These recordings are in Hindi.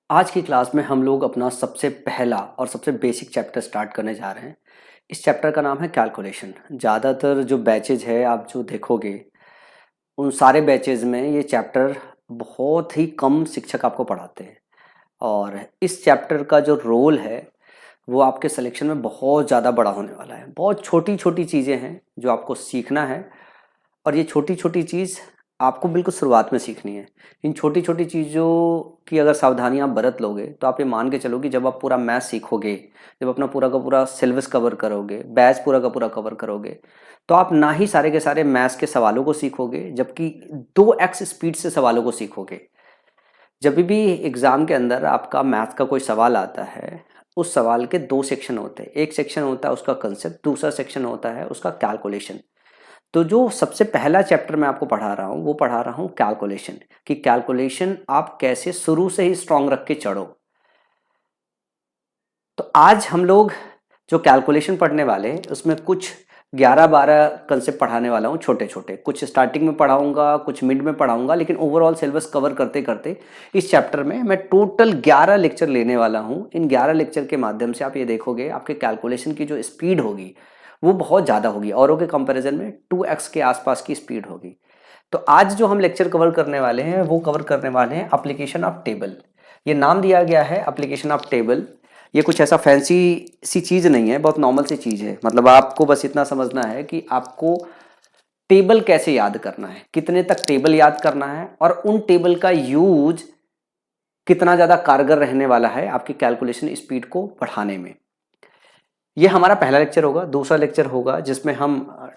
आज की क्लास में हम लोग अपना सबसे पहला और सबसे बेसिक चैप्टर स्टार्ट करने जा रहे हैं। इस चैप्टर का नाम है कैलकुलेशन। ज़्यादातर जो बैचेज है आप जो देखोगे उन सारे बैचेज में ये चैप्टर बहुत ही कम शिक्षक आपको पढ़ाते हैं। और इस चैप्टर का जो रोल है वो आपके सिलेक्शन में बहुत ज़्यादा बड़ा होने वाला है। बहुत छोटी छोटी चीज़ें हैं जो आपको सीखना है, और ये छोटी छोटी चीज़ आपको बिल्कुल शुरुआत में सीखनी है। इन छोटी छोटी चीज़ों की अगर सावधानी आप बरत लोगे तो आप ये मान के चलो कि जब आप पूरा मैथ सीखोगे, जब अपना पूरा का पूरा सिलेबस कवर करोगे, बैच पूरा का पूरा कवर करोगे, तो आप ना ही सारे के सारे मैथ्स के सवालों को सीखोगे, जबकि 2x स्पीड से सवालों को सीखोगे। जब भी एग्ज़ाम के अंदर आपका मैथ का कोई सवाल आता है, उस सवाल के दो सेक्शन होते हैं। एक सेक्शन होता है उसका कंसेप्ट, दूसरा सेक्शन होता है उसका कैलकुलेशन। तो जो सबसे पहला चैप्टर मैं आपको पढ़ा रहा हूँ वो पढ़ा रहा हूँ कैलकुलेशन, कि कैलकुलेशन आप कैसे शुरू से ही स्ट्रांग रख के चढ़ो। तो आज हम लोग जो कैलकुलेशन पढ़ने वाले हैं उसमें कुछ 11-12 कंसेप्ट पढ़ाने वाला हूँ, छोटे छोटे। कुछ स्टार्टिंग में पढ़ाऊंगा, कुछ मिड में पढ़ाऊंगा, लेकिन ओवरऑल सिलेबस कवर करते करते इस चैप्टर में मैं टोटल 11 लेक्चर लेने वाला हूँ। इन 11 लेक्चर के माध्यम से आप ये देखोगे आपके कैलकुलेशन की जो स्पीड होगी वो बहुत ज़्यादा होगी, औरों के कंपैरिजन में 2x के आसपास की स्पीड होगी। तो आज जो हम लेक्चर कवर करने वाले हैं वो कवर करने वाले हैं एप्लीकेशन ऑफ टेबल। ये नाम दिया गया है एप्लीकेशन ऑफ टेबल। ये कुछ ऐसा फैंसी सी चीज़ नहीं है, बहुत नॉर्मल सी चीज़ है। मतलब आपको बस इतना समझना है कि आपको टेबल कैसे याद करना है, कितने तक टेबल याद करना है, और उन टेबल का यूज कितना ज़्यादा कारगर रहने वाला है आपकी कैलकुलेशन स्पीड को बढ़ाने में। ये हमारा पहला लेक्चर होगा। दूसरा लेक्चर होगा जिसमें हम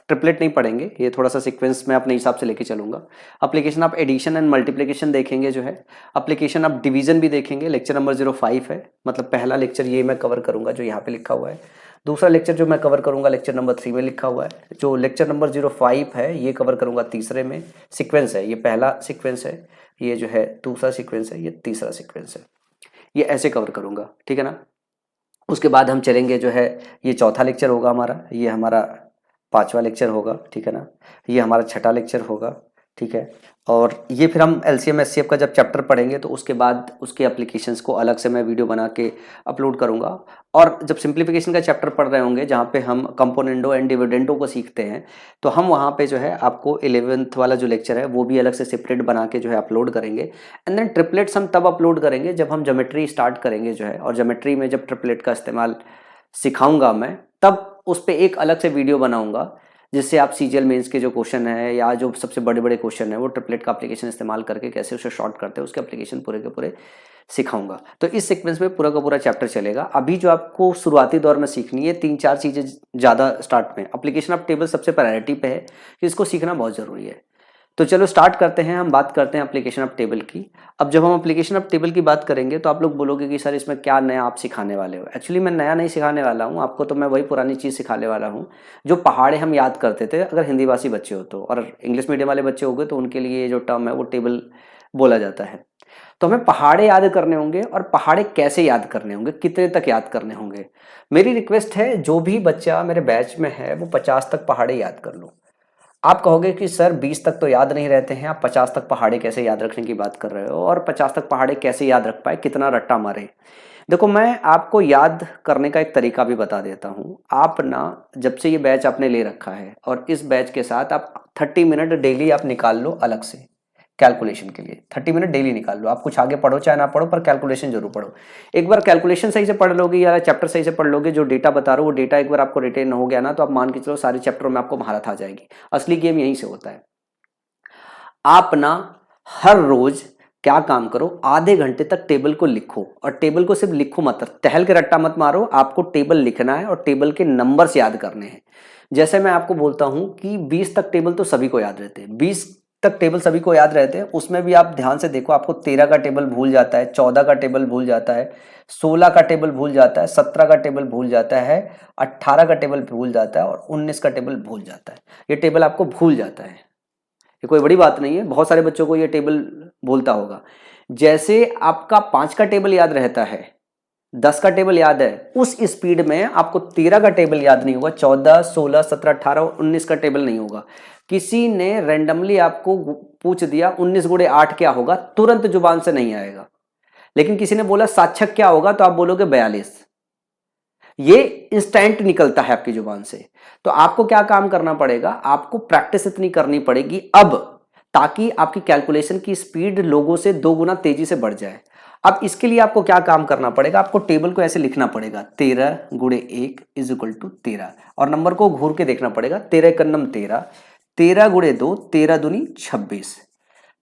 ट्रिपलेट नहीं पढ़ेंगे, ये थोड़ा सा सीक्वेंस में अपने हिसाब से लेके चलूंगा। Application of addition and multiplication देखेंगे जो है, एप्लीकेशन ऑफ डिवीजन भी देखेंगे। लेक्चर नंबर 05 है, मतलब पहला लेक्चर ये मैं कवर करूंगा जो यहाँ पे लिखा हुआ है। दूसरा लेक्चर जो मैं कवर करूंगा लेक्चर नंबर 3 में लिखा हुआ है। जो लेक्चर नंबर 05 है ये कवर करूंगा तीसरे में। सीक्वेंस है, ये पहला सीक्वेंस है, ये जो है दूसरा सीक्वेंस है, ये तीसरा सीक्वेंस है। ये ऐसे कवर करूंगा, ठीक है ना। उसके बाद हम चलेंगे जो है, ये चौथा लेक्चर होगा हमारा, ये हमारा पांचवा लेक्चर होगा, ठीक है ना। ये हमारा छठा लेक्चर होगा, ठीक है। और ये फिर हम एलसीएम एचसीएफ का जब चैप्टर पढ़ेंगे तो उसके बाद उसके एप्लीकेशंस को अलग से मैं वीडियो बना के अपलोड करूंगा। और जब सिंप्लीफिकेशन का चैप्टर पढ़ रहे होंगे जहाँ पे हम कंपोनेंडो एंड डिविडेंडो को सीखते हैं, तो हम वहाँ पे जो है आपको 11th वाला जो लेक्चर है वो भी अलग से सेपरेट बना के जो है अपलोड करेंगे। एंड देन ट्रिपलेट्स हम तब अपलोड करेंगे जब हम ज्योमेट्री स्टार्ट करेंगे जो है, और ज्योमेट्री में जब ट्रिपलेट का इस्तेमाल सिखाऊंगा मैं तब उस पर एक अलग से वीडियो बनाऊंगा, जिससे आप सीजीएल मेंस के जो क्वेश्चन है या जो सबसे बड़े बड़े क्वेश्चन है वो ट्रिपलेट का एप्लीकेशन इस्तेमाल करके कैसे उसे शॉर्ट करते हैं उसके एप्लीकेशन पूरे के पूरे सिखाऊंगा। तो इस सीक्वेंस में पूरा का पूरा चैप्टर चलेगा। अभी जो आपको शुरुआती दौर में सीखनी है 3-4 चीज़ें ज़्यादा स्टार्ट में, एप्लीकेशन ऑफ टेबल सबसे प्रायोरिटी पे है कि इसको सीखना बहुत ज़रूरी है। तो चलो स्टार्ट करते हैं, हम बात करते हैं एप्लीकेशन ऑफ टेबल की। अब जब हम एप्लीकेशन ऑफ टेबल की बात करेंगे तो आप लोग बोलोगे कि सर इसमें क्या नया आप सिखाने वाले हो। एक्चुअली मैं नया नहीं सिखाने वाला हूँ आपको, तो मैं वही पुरानी चीज़ सिखाने वाला हूँ जो पहाड़े हम याद करते थे अगर हिंदी भाषी बच्चे हो तो, और इंग्लिश मीडियम वाले बच्चे हो गए तो उनके लिए ये जो टर्म है वो टेबल बोला जाता है। तो हमें पहाड़े याद करने होंगे, और पहाड़े कैसे याद करने होंगे, कितने तक याद करने होंगे। मेरी रिक्वेस्ट है जो भी बच्चा मेरे बैच में है वो 50 तक पहाड़े याद कर लो। आप कहोगे कि सर 20 तक तो याद नहीं रहते हैं, आप 50 तक पहाड़े कैसे याद रखने की बात कर रहे हो, और 50 तक पहाड़े कैसे याद रख पाए, कितना रट्टा मारे। देखो मैं आपको याद करने का एक तरीका भी बता देता हूँ। आप ना जब से ये बैच आपने ले रखा है और इस बैच के साथ आप 30 मिनट डेली आप निकाल लो अलग से कैलकुलेशन के लिए। 30 मिनट डेली निकाल लो, आप कुछ आगे पढ़ो चाहे ना पढ़ो पर कैलकुलेशन जरूर पढ़ो। एक बार कैलकुलेशन सही से पढ़ लोगे या चैप्टर सही से पढ़ लोगे, जो डेटा बता रहा हूँ वो डेटा एक बार आपको रिटेन हो गया ना, तो आप मान के चलो सारे चैप्टरों में आपको महारत आ जाएगी। असली गेम यहीं से होता है। आप ना हर रोज क्या काम करो, आधे घंटे तक टेबल को लिखो, और टेबल को सिर्फ लिखो मत, टहल के रट्टा मत मारो। आपको टेबल लिखना है और टेबल के नंबर्स याद करने हैं। जैसे मैं आपको बोलता हूं कि 20 तक टेबल तो सभी को याद रहते हैं, 20 तक टेबल सभी को याद रहते हैं। उसमें भी आप ध्यान से देखो, आपको 13 का टेबल भूल जाता है, 14 का टेबल भूल जाता है, 16 का टेबल भूल जाता है, 17 का टेबल भूल जाता है, 18 का टेबल भूल जाता है, और 19 का टेबल भूल जाता है। ये टेबल आपको भूल जाता है, ये कोई बड़ी बात नहीं है, बहुत सारे बच्चों को ये टेबल भूलता होगा। जैसे आपका 5 का टेबल याद रहता है, 10 का टेबल याद है, उस स्पीड में आपको 13 का टेबल याद नहीं होगा, 14, 16, 17, 18 और 19 का टेबल नहीं होगा। किसी ने रैंडमली आपको पूछ दिया 19 गुणे 8 क्या होगा, तुरंत जुबान से नहीं आएगा। लेकिन किसी ने बोला 7 छक क्या होगा, तो आप बोलोगे 42। ये इंस्टेंट निकलता है आपकी जुबान से। तो आपको क्या काम करना पड़ेगा, आपको प्रैक्टिस इतनी करनी पड़ेगी अब, ताकि आपकी कैलकुलेशन की स्पीड लोगों से 2 गुना तेजी से बढ़ जाए। अब इसके लिए आपको क्या काम करना पड़ेगा, आपको टेबल को ऐसे लिखना पड़ेगा, 13 गुणे 1 इज इक्वल टू 13, और नंबर को घूर के देखना पड़ेगा, 13 कन्नम 13, 13 गुणे 2, 13 दूनी 26,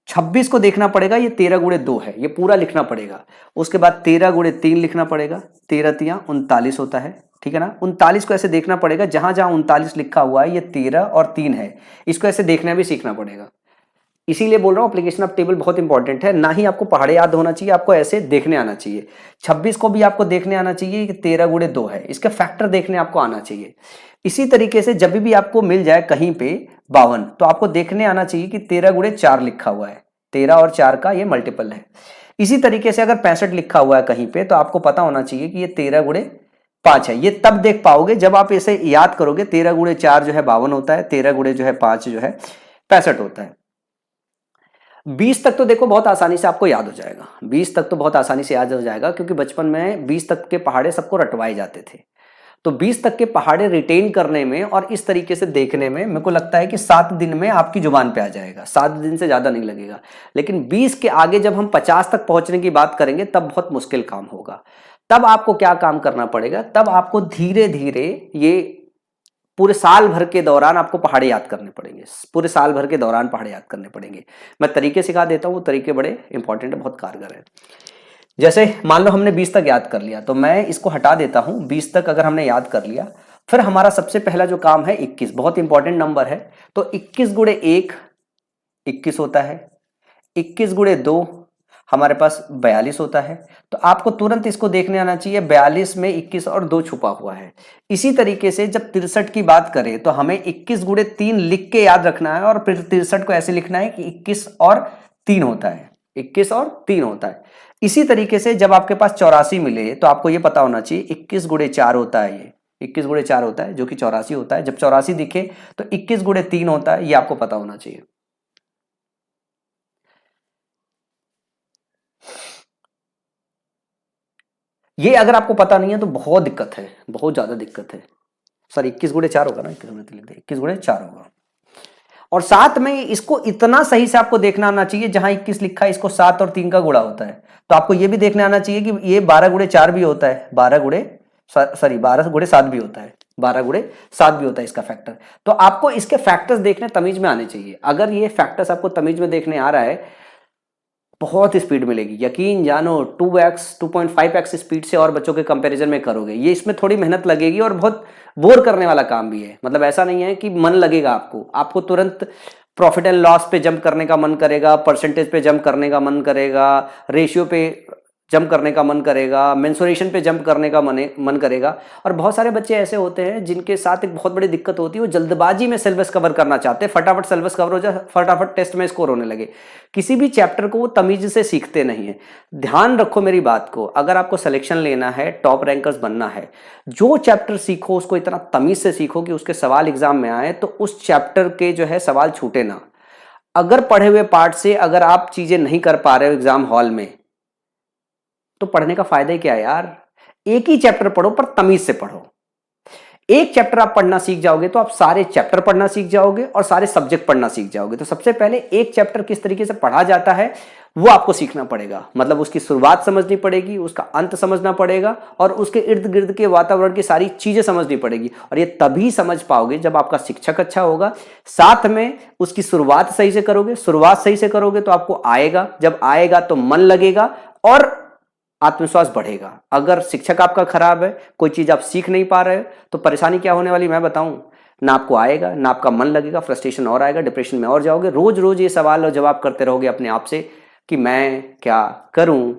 26 को देखना पड़ेगा, ये 13 गुणे 2 है, ये पूरा लिखना पड़ेगा। उसके बाद 13 गुणे 3 लिखना पड़ेगा, 13 तियां 39 होता है, ठीक है ना। 39 को ऐसे देखना पड़ेगा, जहां जहां 39 लिखा हुआ है ये 13 और 3 है, इसको ऐसे देखना भी सीखना पड़ेगा। इसीलिए बोल रहा हूं एप्लीकेशन ऑफ टेबल बहुत इंपॉर्टेंट है। ना ही आपको पहाड़े याद होना चाहिए, आपको ऐसे देखने आना चाहिए। 26 को भी आपको देखने आना चाहिए कि 13 गुणे 2 है, इसके फैक्टर देखने आपको आना चाहिए। इसी तरीके से जब भी आपको मिल जाए कहीं पे 52, तो आपको देखने आना चाहिए कि 13 गुणे 4 लिखा हुआ है, 13 और 4 का ये मल्टीपल है। इसी तरीके से अगर 65 लिखा हुआ है कहीं पे, तो आपको पता होना चाहिए कि ये 13 गुणे 5 है। ये तब देख पाओगे जब आप इसे याद करोगे, 13 गुणे 4 जो है 52 होता है, 13 गुणे जो है 5 जो है 65 होता है। 20 तक तो देखो बहुत आसानी से आपको याद हो जाएगा, 20 तक तो बहुत आसानी से याद हो जाएगा, क्योंकि बचपन में 20 तक के पहाड़े सबको रटवाए जाते थे। तो 20 तक के पहाड़े रिटेन करने में और इस तरीके से देखने में मेरे को लगता है कि 7 दिन में आपकी जुबान पे आ जाएगा, 7 दिन से ज्यादा नहीं लगेगा। लेकिन 20 के आगे जब हम 50 तक पहुंचने की बात करेंगे, तब बहुत मुश्किल काम होगा। तब आपको क्या काम करना पड़ेगा, तब आपको धीरे धीरे ये पूरे साल भर के दौरान आपको पहाड़े याद करने पड़ेंगे, पूरे साल भर के दौरान पहाड़े याद करने पड़ेंगे। मैं तरीके सिखा देता हूँ, वो तरीके बड़े इंपॉर्टेंट है, बहुत कारगर है। जैसे मान लो हमने 20 तक याद कर लिया, तो मैं इसको हटा देता हूं। 20 तक अगर हमने याद कर लिया, फिर हमारा सबसे पहला जो काम है 21, बहुत इंपॉर्टेंट नंबर है। तो 21 गुणे 1 21 होता है, 21 गुणे 2 हमारे पास 42 होता है। तो आपको तुरंत इसको देखने आना चाहिए, 42 में 21 और 2 छुपा हुआ है। इसी तरीके से जब 63 की बात करें, तो हमें 21 गुणे 3 लिख के याद रखना है, और फिर 63 को ऐसे लिखना है कि 21 और 3 होता है, 21 और 3 होता है। इसी तरीके से जब आपके पास 84 मिले, तो आपको ये पता होना चाहिए 21 गुणे 4 होता है, ये 21 गुणे 4 होता है, जो कि 84 होता है। जब 84 दिखे तो 21 गुणे 3 होता है, ये आपको पता होना चाहिए। ये अगर आपको पता नहीं है तो बहुत दिक्कत है, बहुत ज्यादा दिक्कत है। सर 21 गुणे 4 होगा ना, 21 गुणे 4 होगा। और साथ में इसको इतना सही से आपको देखना आना चाहिए, जहां 21 लिखा है इसको 7 और 3 का गुणा होता है। तो आपको ये भी देखने आना चाहिए कि ये 12 गुणे 4 भी होता है, 12 गुणे 7 भी होता है, 12 गुणे 7 भी होता है इसका फैक्टर। तो आपको इसके फैक्टर्स देखने तमीज में आने चाहिए। अगर ये फैक्टर्स आपको तमीज में देखने आ रहा है, बहुत स्पीड मिलेगी, यकीन जानो। 2x 2.5x स्पीड से और बच्चों के कंपैरिजन में करोगे। ये इसमें थोड़ी मेहनत लगेगी और बहुत बोर करने वाला काम भी है। मतलब ऐसा नहीं है कि मन लगेगा आपको तुरंत प्रॉफिट एंड लॉस पे जंप करने का मन करेगा, परसेंटेज पे जंप करने का मन करेगा, रेशियो पे जंप करने का मन करेगा, मेंसुरेशन पे जंप करने का मन करेगा। और बहुत सारे बच्चे ऐसे होते हैं जिनके साथ एक बहुत बड़ी दिक्कत होती है, वो जल्दबाजी में सिलेबस कवर करना चाहते हैं, फटाफट सिलेबस कवर हो जाए, फटाफट टेस्ट में स्कोर होने लगे। किसी भी चैप्टर को वो तमीज से सीखते नहीं है। ध्यान रखो मेरी बात को, अगर आपको सिलेक्शन लेना है, टॉप रैंकर्स बनना है, जो चैप्टर सीखो उसको इतना तमीज से सीखो कि उसके सवाल एग्जाम में आए तो उस चैप्टर के जो है सवाल छूटे ना। अगर पढ़े हुए पार्ट से अगर आप चीजें नहीं कर पा रहे हो एग्जाम हॉल में, तो पढ़ने का फायदा ही क्या है यार। एक ही चैप्टर पढ़ो, पर तमीज से पढ़ो। एक चैप्टर आप पढ़ना सीख जाओगे तो आप सारे चैप्टर पढ़ना सीख जाओगे और सारे सब्जेक्ट पढ़ना सीख जाओगे। तो सबसे पहले एक चैप्टर किस तरीके से पढ़ा जाता है वो आपको सीखना पड़ेगा। मतलब उसकी शुरुआत समझनी पड़ेगी, उसका अंत समझना पड़ेगा, और उसके इर्द गिर्द के वातावरण की सारी चीजें समझनी पड़ेगी। और ये तभी समझ पाओगे जब आपका शिक्षक अच्छा होगा, साथ में उसकी शुरुआत सही से करोगे। शुरुआत सही से करोगे तो आपको आएगा, जब आएगा तो मन लगेगा और आत्मविश्वास बढ़ेगा। अगर शिक्षक आपका खराब है, कोई चीज आप सीख नहीं पा रहे हो, तो परेशानी क्या होने वाली मैं बताऊं, ना आपको आएगा, ना आपका मन लगेगा, फ्रस्ट्रेशन और आएगा, डिप्रेशन में और जाओगे। रोज रोज ये सवाल और जवाब करते रहोगे अपने आप से कि मैं क्या करूं,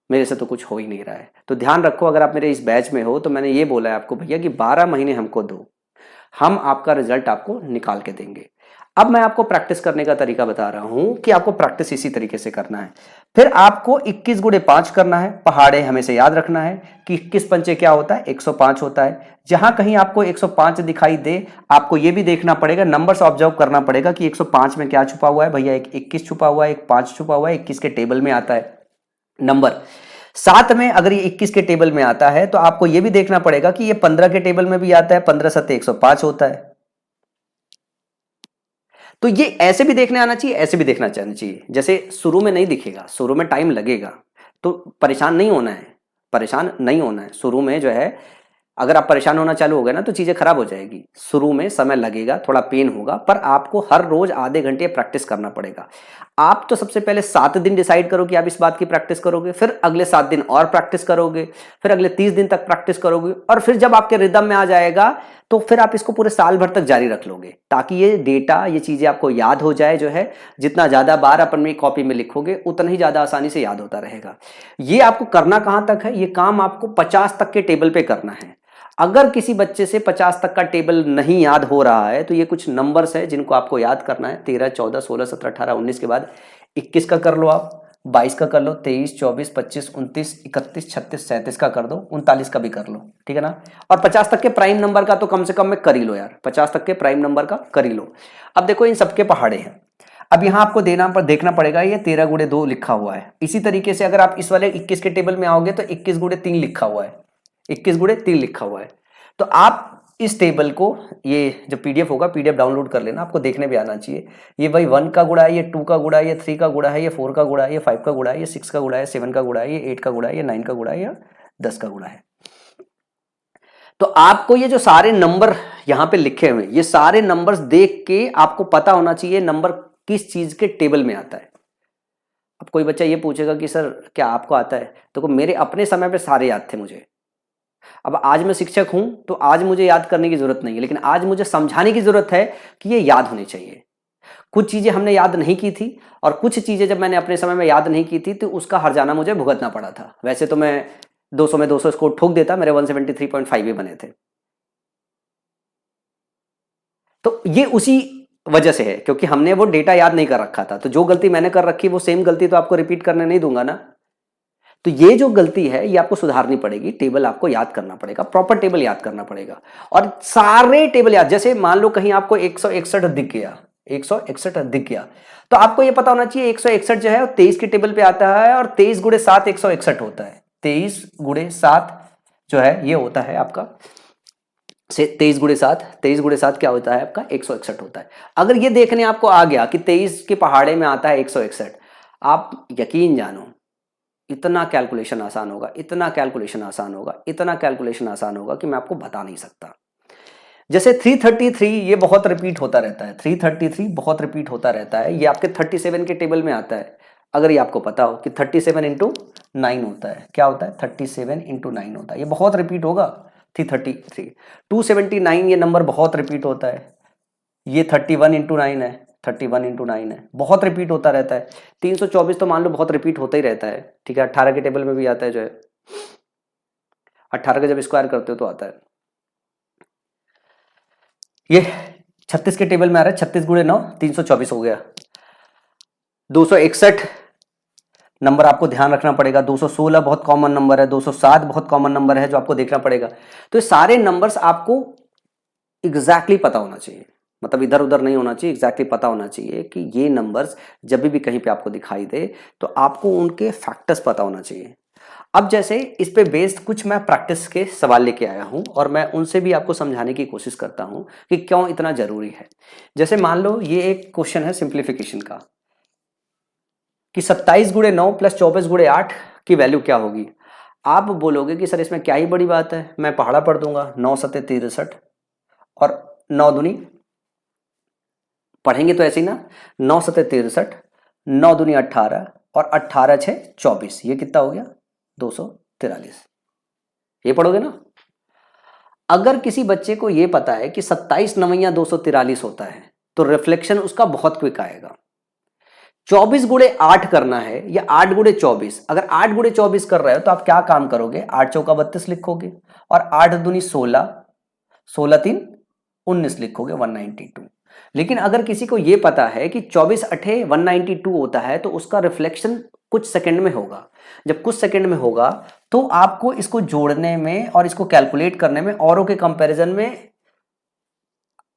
मेरे से तो कुछ हो ही नहीं रहा है। तो ध्यान रखो, अगर आप मेरे इस बैच में हो तो मैंने ये बोला है आपको भैया कि 12 महीने हमको दो, हम आपका रिजल्ट आपको निकाल के देंगे। अब मैं आपको प्रैक्टिस करने का तरीका बता रहा हूं कि आपको प्रैक्टिस इसी तरीके से करना है। फिर आपको 21 गुणे 5 करना है, पहाड़े हमेशा याद रखना है कि 21 पंचे क्या होता है, 105 होता है। जहां कहीं आपको 105 दिखाई दे, आपको यह भी देखना पड़ेगा, नंबर्स ऑब्जर्व करना पड़ेगा कि 105 में क्या छुपा हुआ है। भैया एक 21 छुपा हुआ है, एक 5 छुपा हुआ है, 21 के टेबल में आता है। नंबर 7 में अगर ये 21 के टेबल में आता है तो आपको ये भी देखना पड़ेगा कि ये 15 के टेबल में भी आता है, 15 सत्ते 105 होता है। तो ये ऐसे भी देखने आना चाहिए, ऐसे भी देखना चाहिए। जैसे शुरू में नहीं दिखेगा, शुरू में टाइम लगेगा, तो परेशान नहीं होना है, परेशान नहीं होना है। शुरू में जो है अगर आप परेशान होना चालू हो गए ना तो चीज़ें खराब हो जाएगी। शुरू में समय लगेगा, थोड़ा पेन होगा, पर आपको हर रोज आधे घंटे प्रैक्टिस करना पड़ेगा। आप तो सबसे पहले 7 दिन डिसाइड करो कि आप इस बात की प्रैक्टिस करोगे, फिर अगले 7 दिन और प्रैक्टिस करोगे, फिर अगले 30 दिन तक प्रैक्टिस करोगे, और फिर जब आपके रिदम में आ जाएगा तो फिर आप इसको पूरे साल भर तक जारी रख लोगे, ताकि ये डेटा, ये चीज़ें आपको याद हो जाए। जो है जितना ज़्यादा बार अपनी कॉपी में लिखोगे उतना ही ज़्यादा आसानी से याद होता रहेगा। ये आपको करना कहाँ तक है, ये काम आपको 50 तक के टेबल पे करना है। अगर किसी बच्चे से 50 तक का टेबल नहीं याद हो रहा है तो ये कुछ नंबर्स है जिनको आपको याद करना है। 13, 14, 16, 17, 18, 19 के बाद 21 का कर लो, आप 22 का कर लो, 23, 24, 25, 29, 31, 36, 37 का कर दो, 39 का भी कर लो, ठीक है ना। और 50 तक के प्राइम नंबर का तो कम से कम में कर ही लो यार, 50 तक के प्राइम नंबर का कर ही लो। अब देखो इन सबके पहाड़े हैं। अब यहाँ आपको देखना पड़ेगा, ये 13 गुणे 2 लिखा हुआ है। इसी तरीके से अगर आप इस वाले 21 के टेबल में आओगे तो 21 गुणे 3 लिखा हुआ है, 21 गुणे 3 लिखा हुआ है। तो आप इस टेबल को, ये जो पीडीएफ होगा, पीडीएफ डाउनलोड कर लेना, आपको देखने भी आना चाहिए। ये भाई 1 का गुणा है, ये 2 का गुणा है, ये 3 का गुणा है, ये 4 का गुणा है, ये 5 का गुणा है, ये 6 का गुणा है, 7 का गुणा है, ये 8 का गुणा है, ये 9 का गुणा है, या 10 का गुणा है। तो आपको ये जो सारे नंबर यहाँ पे लिखे हुए, ये सारे नंबर्स देख के आपको पता होना चाहिए नंबर किस चीज के टेबल में आता है। अब कोई बच्चा ये पूछेगा कि सर क्या आपको आता है, तो मेरे अपने समय पे सारे याद थे मुझे। अब आज मैं शिक्षक हूं तो आज मुझे याद करने की जरूरत नहीं है, लेकिन आज मुझे समझाने की जरूरत है कि ये याद होनी चाहिए। कुछ चीजें हमने याद नहीं की थी, और कुछ चीजें जब मैंने अपने समय में याद नहीं की थी तो उसका हर्जाना मुझे भुगतना पड़ा था। वैसे तो मैं 200 में 200 स्कोर ठोक देता, मेरे 173.5 ही बने थे। तो ये उसी वजह से है, क्योंकि हमने वो डेटा याद नहीं कर रखा था। तो जो गलती मैंने कर रखी वो सेम गलती तो आपको रिपीट करने नहीं दूंगा ना। तो ये जो गलती है ये आपको सुधारनी पड़ेगी। टेबल आपको याद करना पड़ेगा, प्रॉपर टेबल याद करना पड़ेगा, और सारे टेबल याद। जैसे मान लो कहीं आपको 161 दिख गया, 161 दिख गया, तो आपको ये पता होना चाहिए 161 जो है 23 के टेबल पे आता है, और 23 गुणे 7 161 होता है। 23 गुणे 7 जो है ये होता है आपका से 23 गुणे 7, 23 गुणे 7 क्या होता है आपका 161 होता है। अगर ये देखने आपको आ गया कि 23 के पहाड़े में आता है 161, आप यकीन जानो इतना कैलकुलेशन आसान होगा, इतना कैलकुलेशन आसान होगा, इतना कैलकुलेशन आसान होगा कि मैं आपको बता नहीं सकता। जैसे 333 ये बहुत रिपीट होता रहता है, 333 बहुत रिपीट होता रहता है, ये आपके 37 के टेबल में आता है। अगर ये आपको पता हो कि 37 इंटू 9 होता है, क्या होता है 37 इंटू 9 होता है, ये बहुत रिपीट होगा। 333, 279 ये नंबर बहुत रिपीट होता है। ये 31 इंटू 9 है, 31 इंटू 9 है, बहुत रिपीट होता रहता है। 324 तो मान लो बहुत रिपीट होता ही रहता है, ठीक है। 18 के टेबल में भी आता है, जो है 18 का जब स्क्वायर करते हो तो आता है। ये 36 के टेबल में आ रहा है, 36 गुणे 9 324 हो गया। 261 नंबर आपको ध्यान रखना पड़ेगा, 216 बहुत कॉमन नंबर है, 207 बहुत कॉमन नंबर है जो आपको देखना पड़ेगा। तो ये सारे नंबर्स आपको एग्जैक्टली पता होना चाहिए, मतलब इधर उधर नहीं होना चाहिए, एग्जैक्टली पता होना चाहिए कि ये नंबर्स जब भी कहीं पे आपको दिखाई दे तो आपको उनके फैक्टर्स पता होना चाहिए। अब जैसे इस पे बेस्ड कुछ मैं प्रैक्टिस के सवाल लेके आया हूं, और मैं उनसे भी आपको समझाने की कोशिश करता हूं कि क्यों इतना जरूरी है। जैसे मान लो ये एक क्वेश्चन है सिंप्लीफिकेशन का, कि 27 गुणे 9 प्लस 24 गुणे 8 की वैल्यू क्या होगी। आप बोलोगे कि सर इसमें क्या ही बड़ी बात है, मैं पहाड़ा पढ़ दूंगा, 9 सत्ते 63, और 9 दूनी पढ़ेंगे तो ऐसे ही ना, 9 सत्ते 63, 9 दूनी 18, और 18 छः 24, ये कितना हो गया 243। ये पढ़ोगे ना। अगर किसी बच्चे को ये पता है कि 27 नवैया 243 होता है तो रिफ्लेक्शन उसका बहुत क्विक आएगा। 24 गुणे 8 करना है या 8 गुणे 24, अगर 8 गुणे 24 कर रहे हो तो आप क्या काम करोगे, 8 चौका 32 लिखोगे, और 8 दूनी 16, 16 तीन 19 लिखोगे, 192। लेकिन अगर किसी को यह पता है कि 24 अठे 192 होता है तो उसका रिफ्लेक्शन कुछ सेकंड में होगा। जब कुछ सेकंड में होगा तो आपको इसको जोड़ने में और इसको कैलकुलेट करने में औरों के कंपैरिजन में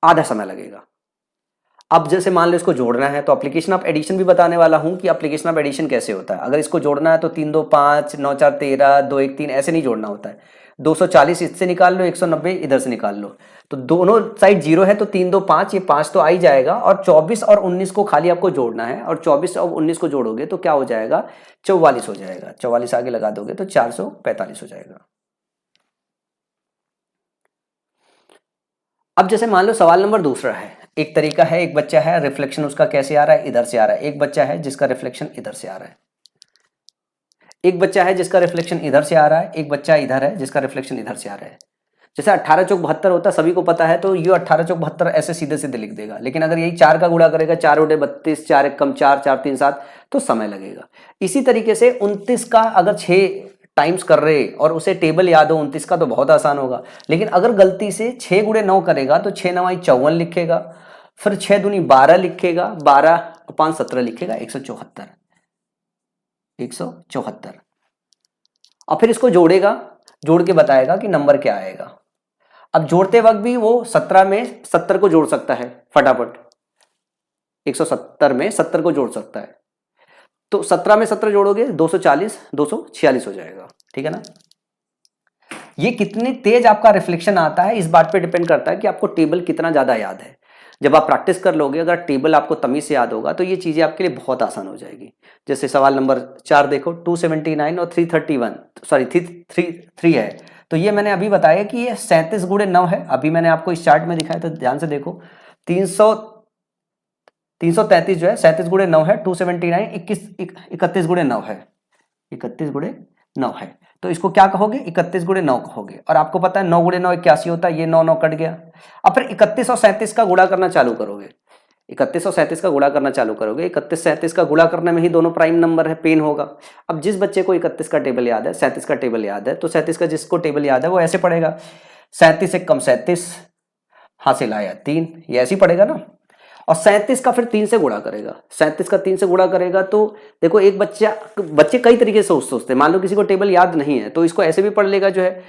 आधा समय लगेगा। अब जैसे मान लो इसको जोड़ना है तो एप्लीकेशन ऑफ एडिशन भी बताने वाला हूँ कि एप्लीकेशन ऑफ एडिशन कैसे होता है। अगर इसको जोड़ना है तो 3 2 5 9 4 13 2 1 3 ऐसे नहीं जोड़ना होता है। 240 इससे निकाल लो, 190 इधर से निकाल लो, तो दोनों साइड जीरो है तो 3 2 5, ये 5 तो आ ही जाएगा। और 24 और 19 को खाली आपको जोड़ना है, और 24 और 19 को जोड़ोगे तो क्या हो जाएगा, 44 हो जाएगा। 44 आगे लगा दोगे तो 445 हो जाएगा। अब जैसे मान लो सवाल नंबर दूसरा है, एक तरीका है, एक बच्चा है, रिफ्लेक्शन उसका कैसे आ रहा है, इधर से आ रहा है। एक बच्चा है जिसका रिफ्लेक्शन इधर से आ रहा है, एक बच्चा है जिसका रिफ्लेक्शन इधर से आ रहा है, एक बच्चा इधर है जिसका रिफ्लेक्शन इधर से आ रहा है। जैसे 18 चौक 72 होता है, सभी को पता है, तो ये 18 चौक 72 ऐसे सीधे सीधे लिख देगा। लेकिन अगर यही 4 का गुणा करेगा, 4 बटे 32, 4 एक कम 4, 4 3 7, तो समय लगेगा। इसी तरीके से 29 का अगर 6 टाइम्स कर रहे और उसे टेबल याद हो 29 का, तो बहुत आसान होगा। लेकिन अगर गलती से 6 गुणे 9 करेगा तो 6 9 54 लिखेगा, फिर 6 दूनी 12 लिखेगा, 12 5 17 लिखेगा, 174, 174। और फिर इसको जोड़ेगा, जोड़ के बताएगा कि नंबर क्या आएगा। अब जोड़ते वक्त भी वो 17 में 70 को जोड़ सकता है फटाफट, 170 में 70 को जोड़ सकता है। तो 17 में 17 जोड़ोगे 240, 246 हो जाएगा। ठीक है ना। ये कितनी तेज आपका रिफ्लेक्शन आता है इस बात पे डिपेंड करता है कि आपको टेबल कितना ज्यादा याद है। जब आप प्रैक्टिस कर लोगे, अगर टेबल आपको तमीज से याद होगा तो ये चीजें आपके लिए बहुत आसान हो जाएगी। जैसे सवाल नंबर 4 देखो, 279 और 331, सॉरी 3 है। तो ये मैंने अभी बताया कि ये 37 गुणे 9 है। अभी मैंने आपको इस चार्ट में दिखाया, तो ध्यान से देखो, 333 जो है 37 गुणे 9 है, 279 31 गुणे 9 है, 31 गुणे 9 है। तो इसको क्या कहोगे, 31 गुणे 9 कहोगे। और आपको पता है 9 गुणे 9 81 होता है, ये 9 9 कट गया। अब फिर 31 और 37 का गुणा करना चालू करोगे, 31 और 37 का गुणा करना चालू करोगे। 31 37 का गुणा करने में ही दोनों प्राइम नंबर है, पेन होगा। अब जिस बच्चे को 31 का टेबल याद है, 37 का टेबल याद है, तो 37 का जिसको टेबल याद है वो ऐसे पढ़ेगा, 37 एक कम 37, हासिल आया 3, ये ऐसे ही पढ़ेगा ना। और 37 का फिर 3 से गुणा करेगा, 37 का 3 से गुणा करेगा। तो देखो एक बच्चे कई तरीके से सोचते हैं। मान लो किसी को टेबल याद नहीं है तो इसको ऐसे भी पढ़ लेगा, जो है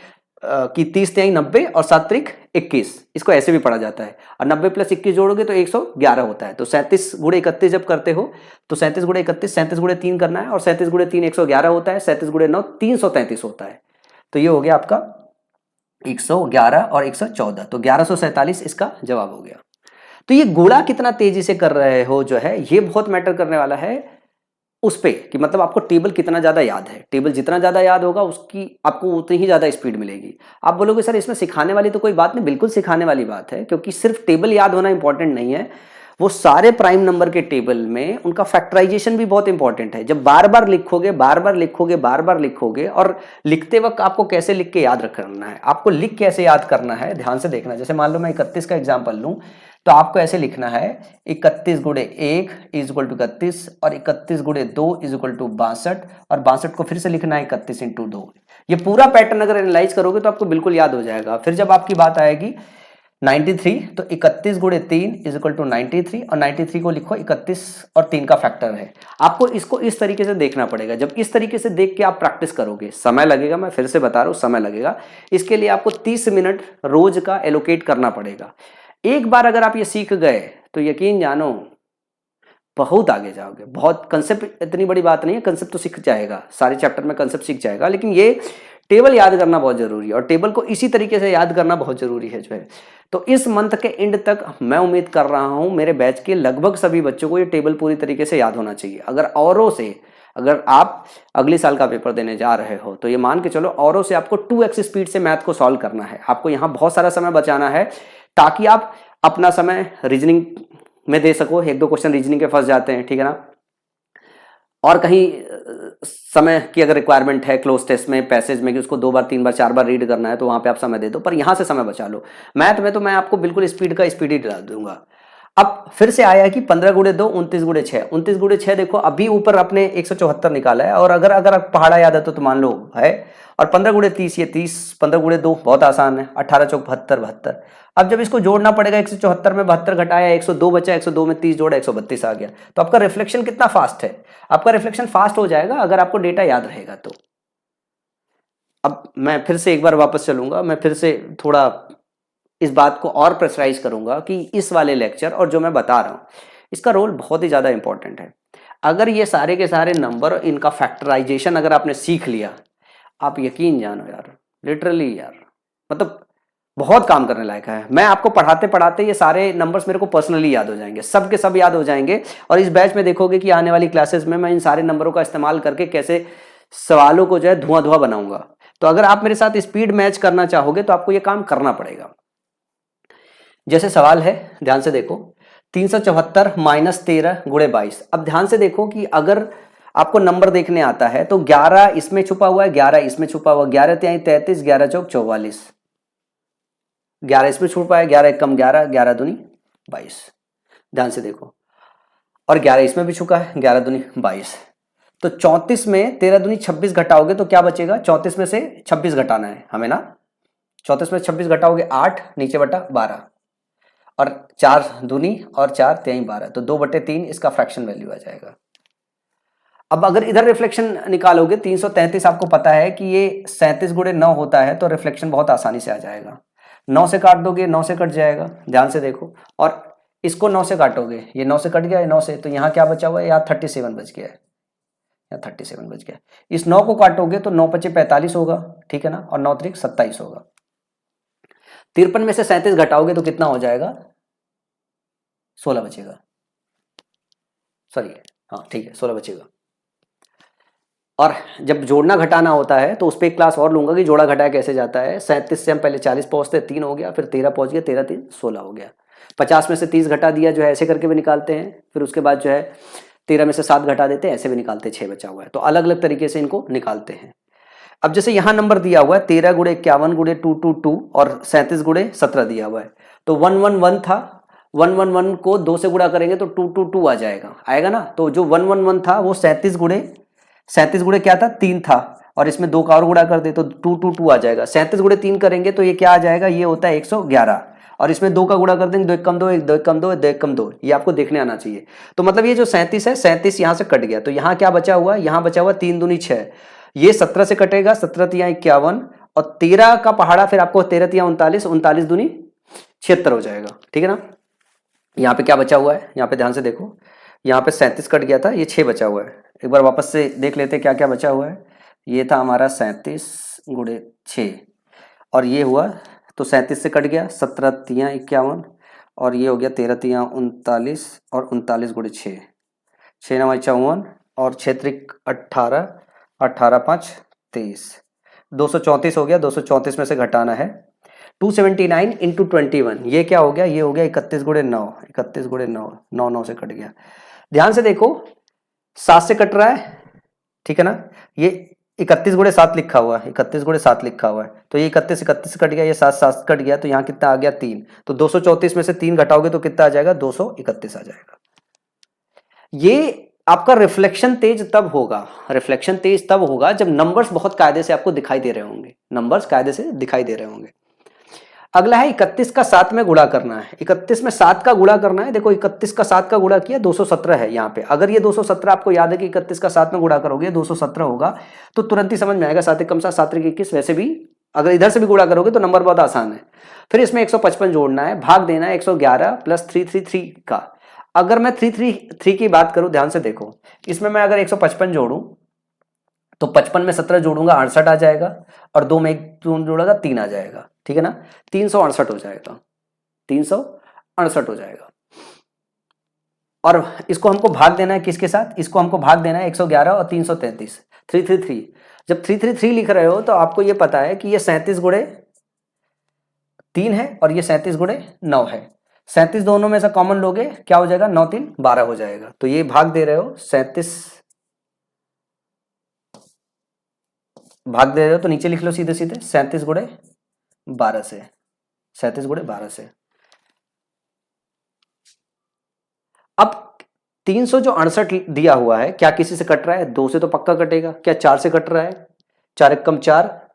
कि 30 3 90 और 7 3 21, इसको ऐसे भी पढ़ा जाता है। और 90 प्लस 21 जोड़ोगे तो 111 होता है। तो 37 गुणे 31 जब करते हो तो 37 गुणे 31, 37 गुणे 3 करना है, और 37 गुणे 3 111 होता है, 37 गुणे 9 333 होता है। तो ये हो गया आपका 111 और 114, तो 1147 इसका जवाब हो गया। तो ये गुणा कितना तेजी से कर रहे हो जो है, ये बहुत मैटर करने वाला है उस पे, कि मतलब आपको टेबल कितना ज्यादा याद है। टेबल जितना ज्यादा याद होगा उसकी आपको उतनी ही ज्यादा स्पीड मिलेगी। आप बोलोगे सर इसमें सिखाने वाली तो कोई बात नहीं, बिल्कुल सिखाने वाली बात है, क्योंकि सिर्फ टेबल याद होना इंपॉर्टेंट नहीं है, वो सारे प्राइम नंबर के टेबल में उनका फैक्टराइजेशन भी बहुत इंपॉर्टेंट है। जब बार बार लिखोगे, बार बार लिखोगे, बार बार लिखोगे, और लिखते वक्त आपको कैसे लिख के याद रखना है, आपको लिख कैसे याद करना है, ध्यान से देखना। जैसे मान लो मैं 31 का एग्जाम्पल लूं, तो आपको ऐसे लिखना है, 31 गुणे 1 इज इक्वल टू 31, और 31 गुणे 2 इज इक्वल टू 62, और 62 को फिर से लिखना है 31 इंटू 2। ये पूरा पैटर्न अगर एनालाइज करोगे तो आपको बिल्कुल याद हो जाएगा। फिर जब आपकी बात आएगी 93, तो 31 गुणे 3 इज इक्वल टू 93, और 93 को लिखो 31 और 3 का फैक्टर है। आपको इसको इस तरीके से देखना पड़ेगा। जब इस तरीके से देख के आप प्रैक्टिस करोगे, समय लगेगा, मैं फिर से बता रहा हूं समय लगेगा। इसके लिए आपको 30 मिनट रोज का एलोकेट करना पड़ेगा। एक बार अगर आप ये सीख गए तो यकीन जानो बहुत आगे जाओगे। बहुत कंसेप्ट इतनी बड़ी बात नहीं है, कंसेप्ट तो सीख जाएगा, सारे चैप्टर में कंसेप्ट सीख जाएगा, लेकिन ये टेबल याद करना बहुत जरूरी है, और टेबल को इसी तरीके से याद करना बहुत जरूरी है जो है। तो इस मंथ के एंड तक मैं उम्मीद कर रहा हूं मेरे बैच के लगभग सभी बच्चों को ये टेबल पूरी तरीके से याद होना चाहिए। अगर आप अगले साल का पेपर देने जा रहे हो तो ये मान के चलो औरों से आपको 2x स्पीड से मैथ को सॉल्व करना है। आपको यहाँ बहुत सारा समय बचाना है ताकि आप अपना समय रीजनिंग में दे सको। 1-2 क्वेश्चन रीजनिंग के फंस जाते हैं, ठीक है ना। और कहीं समय की अगर रिक्वायरमेंट है क्लोज टेस्ट में, पैसेज में, कि उसको 2 बार 3 बार 4 बार रीड करना है, तो वहां पे आप समय दे दो, पर यहां से समय बचा लो। मैथ में तो मैं आपको बिल्कुल स्पीड ही दिला दूंगा। अब फिर से आया कि 15 गुणे 2 29 गुणे 6, 29 गुणे 6 देखो अभी ऊपर आपने 174 निकाला है, और अगर पहाड़ा याद है तो मान लो है। और 15 गुणे 30, ये 30, 15 गुणे 2 बहुत आसान है, 18 चौक 72, 72। अब जब इसको जोड़ना पड़ेगा, 174 में 72 घटाया, 102 बचा, 102 में 30 जोड़ा, 132 आ गया। तो आपका रिफ्लेक्शन कितना फास्ट है, आपका रिफ्लेक्शन फास्ट हो जाएगा अगर आपको डेटा याद रहेगा तो। अब मैं फिर से एक बार वापस चलूंगा, मैं फिर से थोड़ा इस बात को और प्रेशराइज करूंगा कि इस वाले लेक्चर और जो मैं बता रहा हूँ इसका रोल बहुत ही ज़्यादा इंपॉर्टेंट है। अगर ये सारे के सारे नंबर इनका फैक्टराइजेशन अगर आपने सीख लिया, आप यकीन जानो यार, लिटरली यार, मतलब बहुत काम करने लायक है। मैं आपको पढ़ाते पढ़ाते ये सारे नंबर्स मेरे को पर्सनली याद हो जाएंगे, सब के सब याद हो जाएंगे। और इस बैच में देखोगे कि आने वाली क्लासेस में मैं इन सारे नंबरों का इस्तेमाल करके कैसे सवालों को जो है धुआं धुआं बनाऊंगा। तो अगर आप मेरे साथ स्पीड मैच करना चाहोगे तो आपको ये काम करना पड़ेगा। जैसे सवाल है, ध्यान से देखो, 374 माइनस 13 गुणे 22। अब ध्यान से देखो कि अगर आपको नंबर देखने आता है तो 11 इसमें छुपा हुआ है, 11 इसमें छुपा हुआ, 11 तिहाई 33, 11 चौक 44, 11 इसमें छुपा है, 11 कम 11, 11 दूनी 22। ध्यान से देखो, और 11 इसमें भी छुपा है, 11 दूनी 22। तो 34 में 13 दूनी 26 घटाओगे तो क्या बचेगा? 34 में से 26 घटाना है हमें ना। 34 में 26 घटाओगे 8, नीचे बटा 12, और 4 दूनी और 4 तिहाई 12, तो 2/3 इसका फ्रैक्शन वैल्यू आ जाएगा। अब अगर इधर रिफ्लेक्शन निकालोगे 333, आपको पता है कि ये 37 गुणे 9 होता है, तो रिफ्लेक्शन बहुत आसानी से आ जाएगा। 9 से काट दोगे 9 से कट जाएगा, ध्यान से देखो, और इसको 9 से काटोगे, ये 9 से कट गया है 9 से, तो यहाँ क्या बचा हुआ है? यहाँ 37 बच गया है, यहाँ 37 बच गया। इस 9 को काटोगे तो 9 पचे 45 होगा, ठीक है ना, और 9 त्रिक 27 होगा। 53 में से 37 घटाओगे तो कितना हो जाएगा? 16 बचेगा, सॉरी, हाँ ठीक है, 16 बचेगा। और जब जोड़ना घटाना होता है तो उस पर एक क्लास और लूंगा कि जोड़ा घटाया कैसे जाता है। 37 से हम पहले 40 पहुंचते, 3 हो गया, फिर 13 पहुंच गया, 13 3 16 हो गया। 50 में से 30 घटा दिया, जो है ऐसे करके भी निकालते हैं। फिर उसके बाद जो है 13 में से 7 घटा देते हैं, ऐसे भी निकालते हैं, 6 बचा हुआ है। तो अलग अलग तरीके से इनको निकालते हैं। अब जैसे यहाँ नंबर दिया हुआ है 13 गुणे 51 गुणे 222 और 37 गुणे 17 दिया हुआ है, तो 111 था, 111 को 2 से गुणा करेंगे तो 222 आ जाएगा, आएगा ना। तो जो 111 था वो 37 गुणे क्या था? 3 था, और इसमें 2 का और गुणा कर दे तो 222 आ जाएगा। 37 गुणे 3 करेंगे तो ये क्या आ जाएगा? ये होता है 111, और इसमें 2 का गुणा कर देंगे, 2 एक कम 2, 2 एक कम 2, 2 एक कम 2, ये आपको देखने आना चाहिए। तो मतलब ये जो 37 है, 37 यहाँ से कट गया, तो यहाँ क्या बचा हुआ है? यहाँ बचा हुआ 3 दूनी 6, ये 17 से कटेगा, 17 तिया 51, और 13 का पहाड़ा फिर आपको 13 तिया 39, 39 दूनी 76 हो जाएगा, ठीक है ना। यहाँ पे क्या बचा हुआ है? यहाँ पे ध्यान से देखो, यहाँ पे 37 कट गया था, ये 6 बचा हुआ है। एक बार वापस से देख लेते क्या क्या बचा हुआ है। ये था हमारा 37 गुणे 6, और ये हुआ, तो 37 से कट गया, 17 तिया 51, और ये हो गया 13 तिया 39, और 39 गुणे 6, 6 9 54, और 6 त्रिक 18, 18 5 23, 234 हो गया। 234 में से घटाना है 279 इंटू 21, ये क्या हो गया? ये हो गया 31 गुणे 9, 31 गुणे 9, 9 9 से कट गया। ध्यान से देखो, 7 से कट रहा है, ठीक है ना। ये 31 गुणे 7 लिखा हुआ है, 31 गुणे 7 लिखा हुआ है, तो ये 31 31 से कट गया, ये 7 7 कट गया, तो यहाँ कितना आ गया? 3। तो 234 में से 3 घटाओगे तो कितना आ जाएगा? 231 आ जाएगा। ये आपका रिफ्लेक्शन तेज तब होगा, रिफ्लेक्शन तेज तब होगा जब नंबर्स बहुत कायदे से आपको दिखाई दे रहे होंगे, नंबर्स कायदे से दिखाई दे रहे होंगे। अगला है 31 का 7 में गुणा करना है। 31 में 7 का गुणा करना है। देखो 31 का 7 का गुणा किया, 217 है यहाँ पे। अगर ये 217 आपको याद है कि 31 का 7 में गुणा करोगे 217 होगा, तो तुरंत ही समझ में आएगा 7 कम 7, 7 21। वैसे भी अगर इधर से भी गुणा करोगे तो नंबर बहुत आसान है। फिर इसमें 155 जोड़ना है, भाग देना है 111 प्लस 333 का। अगर मैं 333 की बात करूं, ध्यान से देखो, इसमें मैं अगर 155 जोड़ूं तो 55 में 17 जोड़ूंगा 68 आ जाएगा, और 2 में 1 जोड़ेगा 3 आ जाएगा, ठीक है ना। 368 हो जाएगा, 368 हो जाएगा। और इसको हमको भाग देना है किसके साथ? इसको हमको भाग देना है 111 और 333, 333। जब 333 लिख रहे हो तो आपको ये पता है कि ये 37 गुणे 3 है और ये 37 गुणे 9 है। 37 दोनों में से कॉमन लोगे, क्या हो जाएगा? 9 3 12 हो जाएगा। तो ये भाग दे रहे हो 37, भाग दे रहे हो तो नीचे लिख लो सीधे सीधे 37 गुणे 12 से, 37 गुणे 12 से। अब 300 जो 68 दिया हुआ है, क्या किसी से कट रहा है? 2 से तो पक्का कटेगा। क्या 4 से कट रहा है? 4 एक कम 4,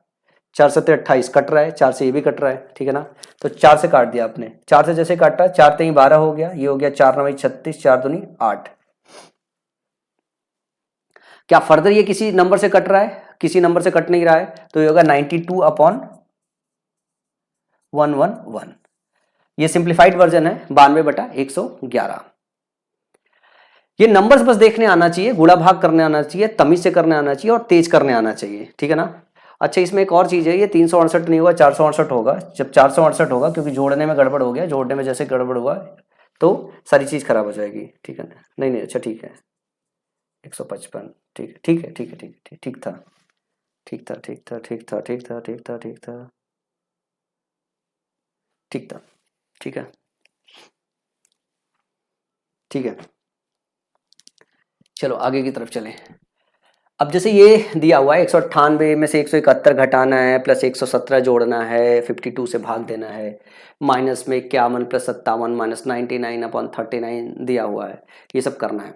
4 7 28 कट रहा है, 4 से ये भी कट रहा है, ठीक है ना। तो 4 से काट दिया आपने, 4 से जैसे काटा, 4 3 12 हो गया, ये हो गया 4 9 36, 4 दूनी 8। क्या फर्दर ये किसी नंबर से कट रहा है? किसी नंबर से कट नहीं रहा है, तो ये होगा 92/111। ये सिंप्लीफाइड वर्जन है 92/111। ये नंबर्स बस देखने आना चाहिए, गुणा भाग करने आना चाहिए, तमीज से करने आना चाहिए और तेज करने आना चाहिए, ठीक है ना। अच्छा, इसमें एक और चीज है, ये 368 नहीं होगा, 468 होगा। जब 468 होगा, क्योंकि जोड़ने में गड़बड़ हो गया, जोड़ने में जैसे गड़बड़ हुआ तो सारी चीज खराब हो जाएगी, ठीक है ना। नहीं नहीं, अच्छा ठीक है, 155, ठीक है ठीक है ठीक है ठीक है, ठीक था ठीक था ठीक था ठीक था ठीक था ठीक था ठीक था ठीक था, ठीक है ठीक है। चलो आगे की तरफ चलें। अब जैसे ये दिया हुआ है 198 में से 171 घटाना है, प्लस 117 जोड़ना है, 52 से भाग देना है, माइनस में 51 प्लस 57 माइनस 99/39 दिया हुआ है, ये सब करना है।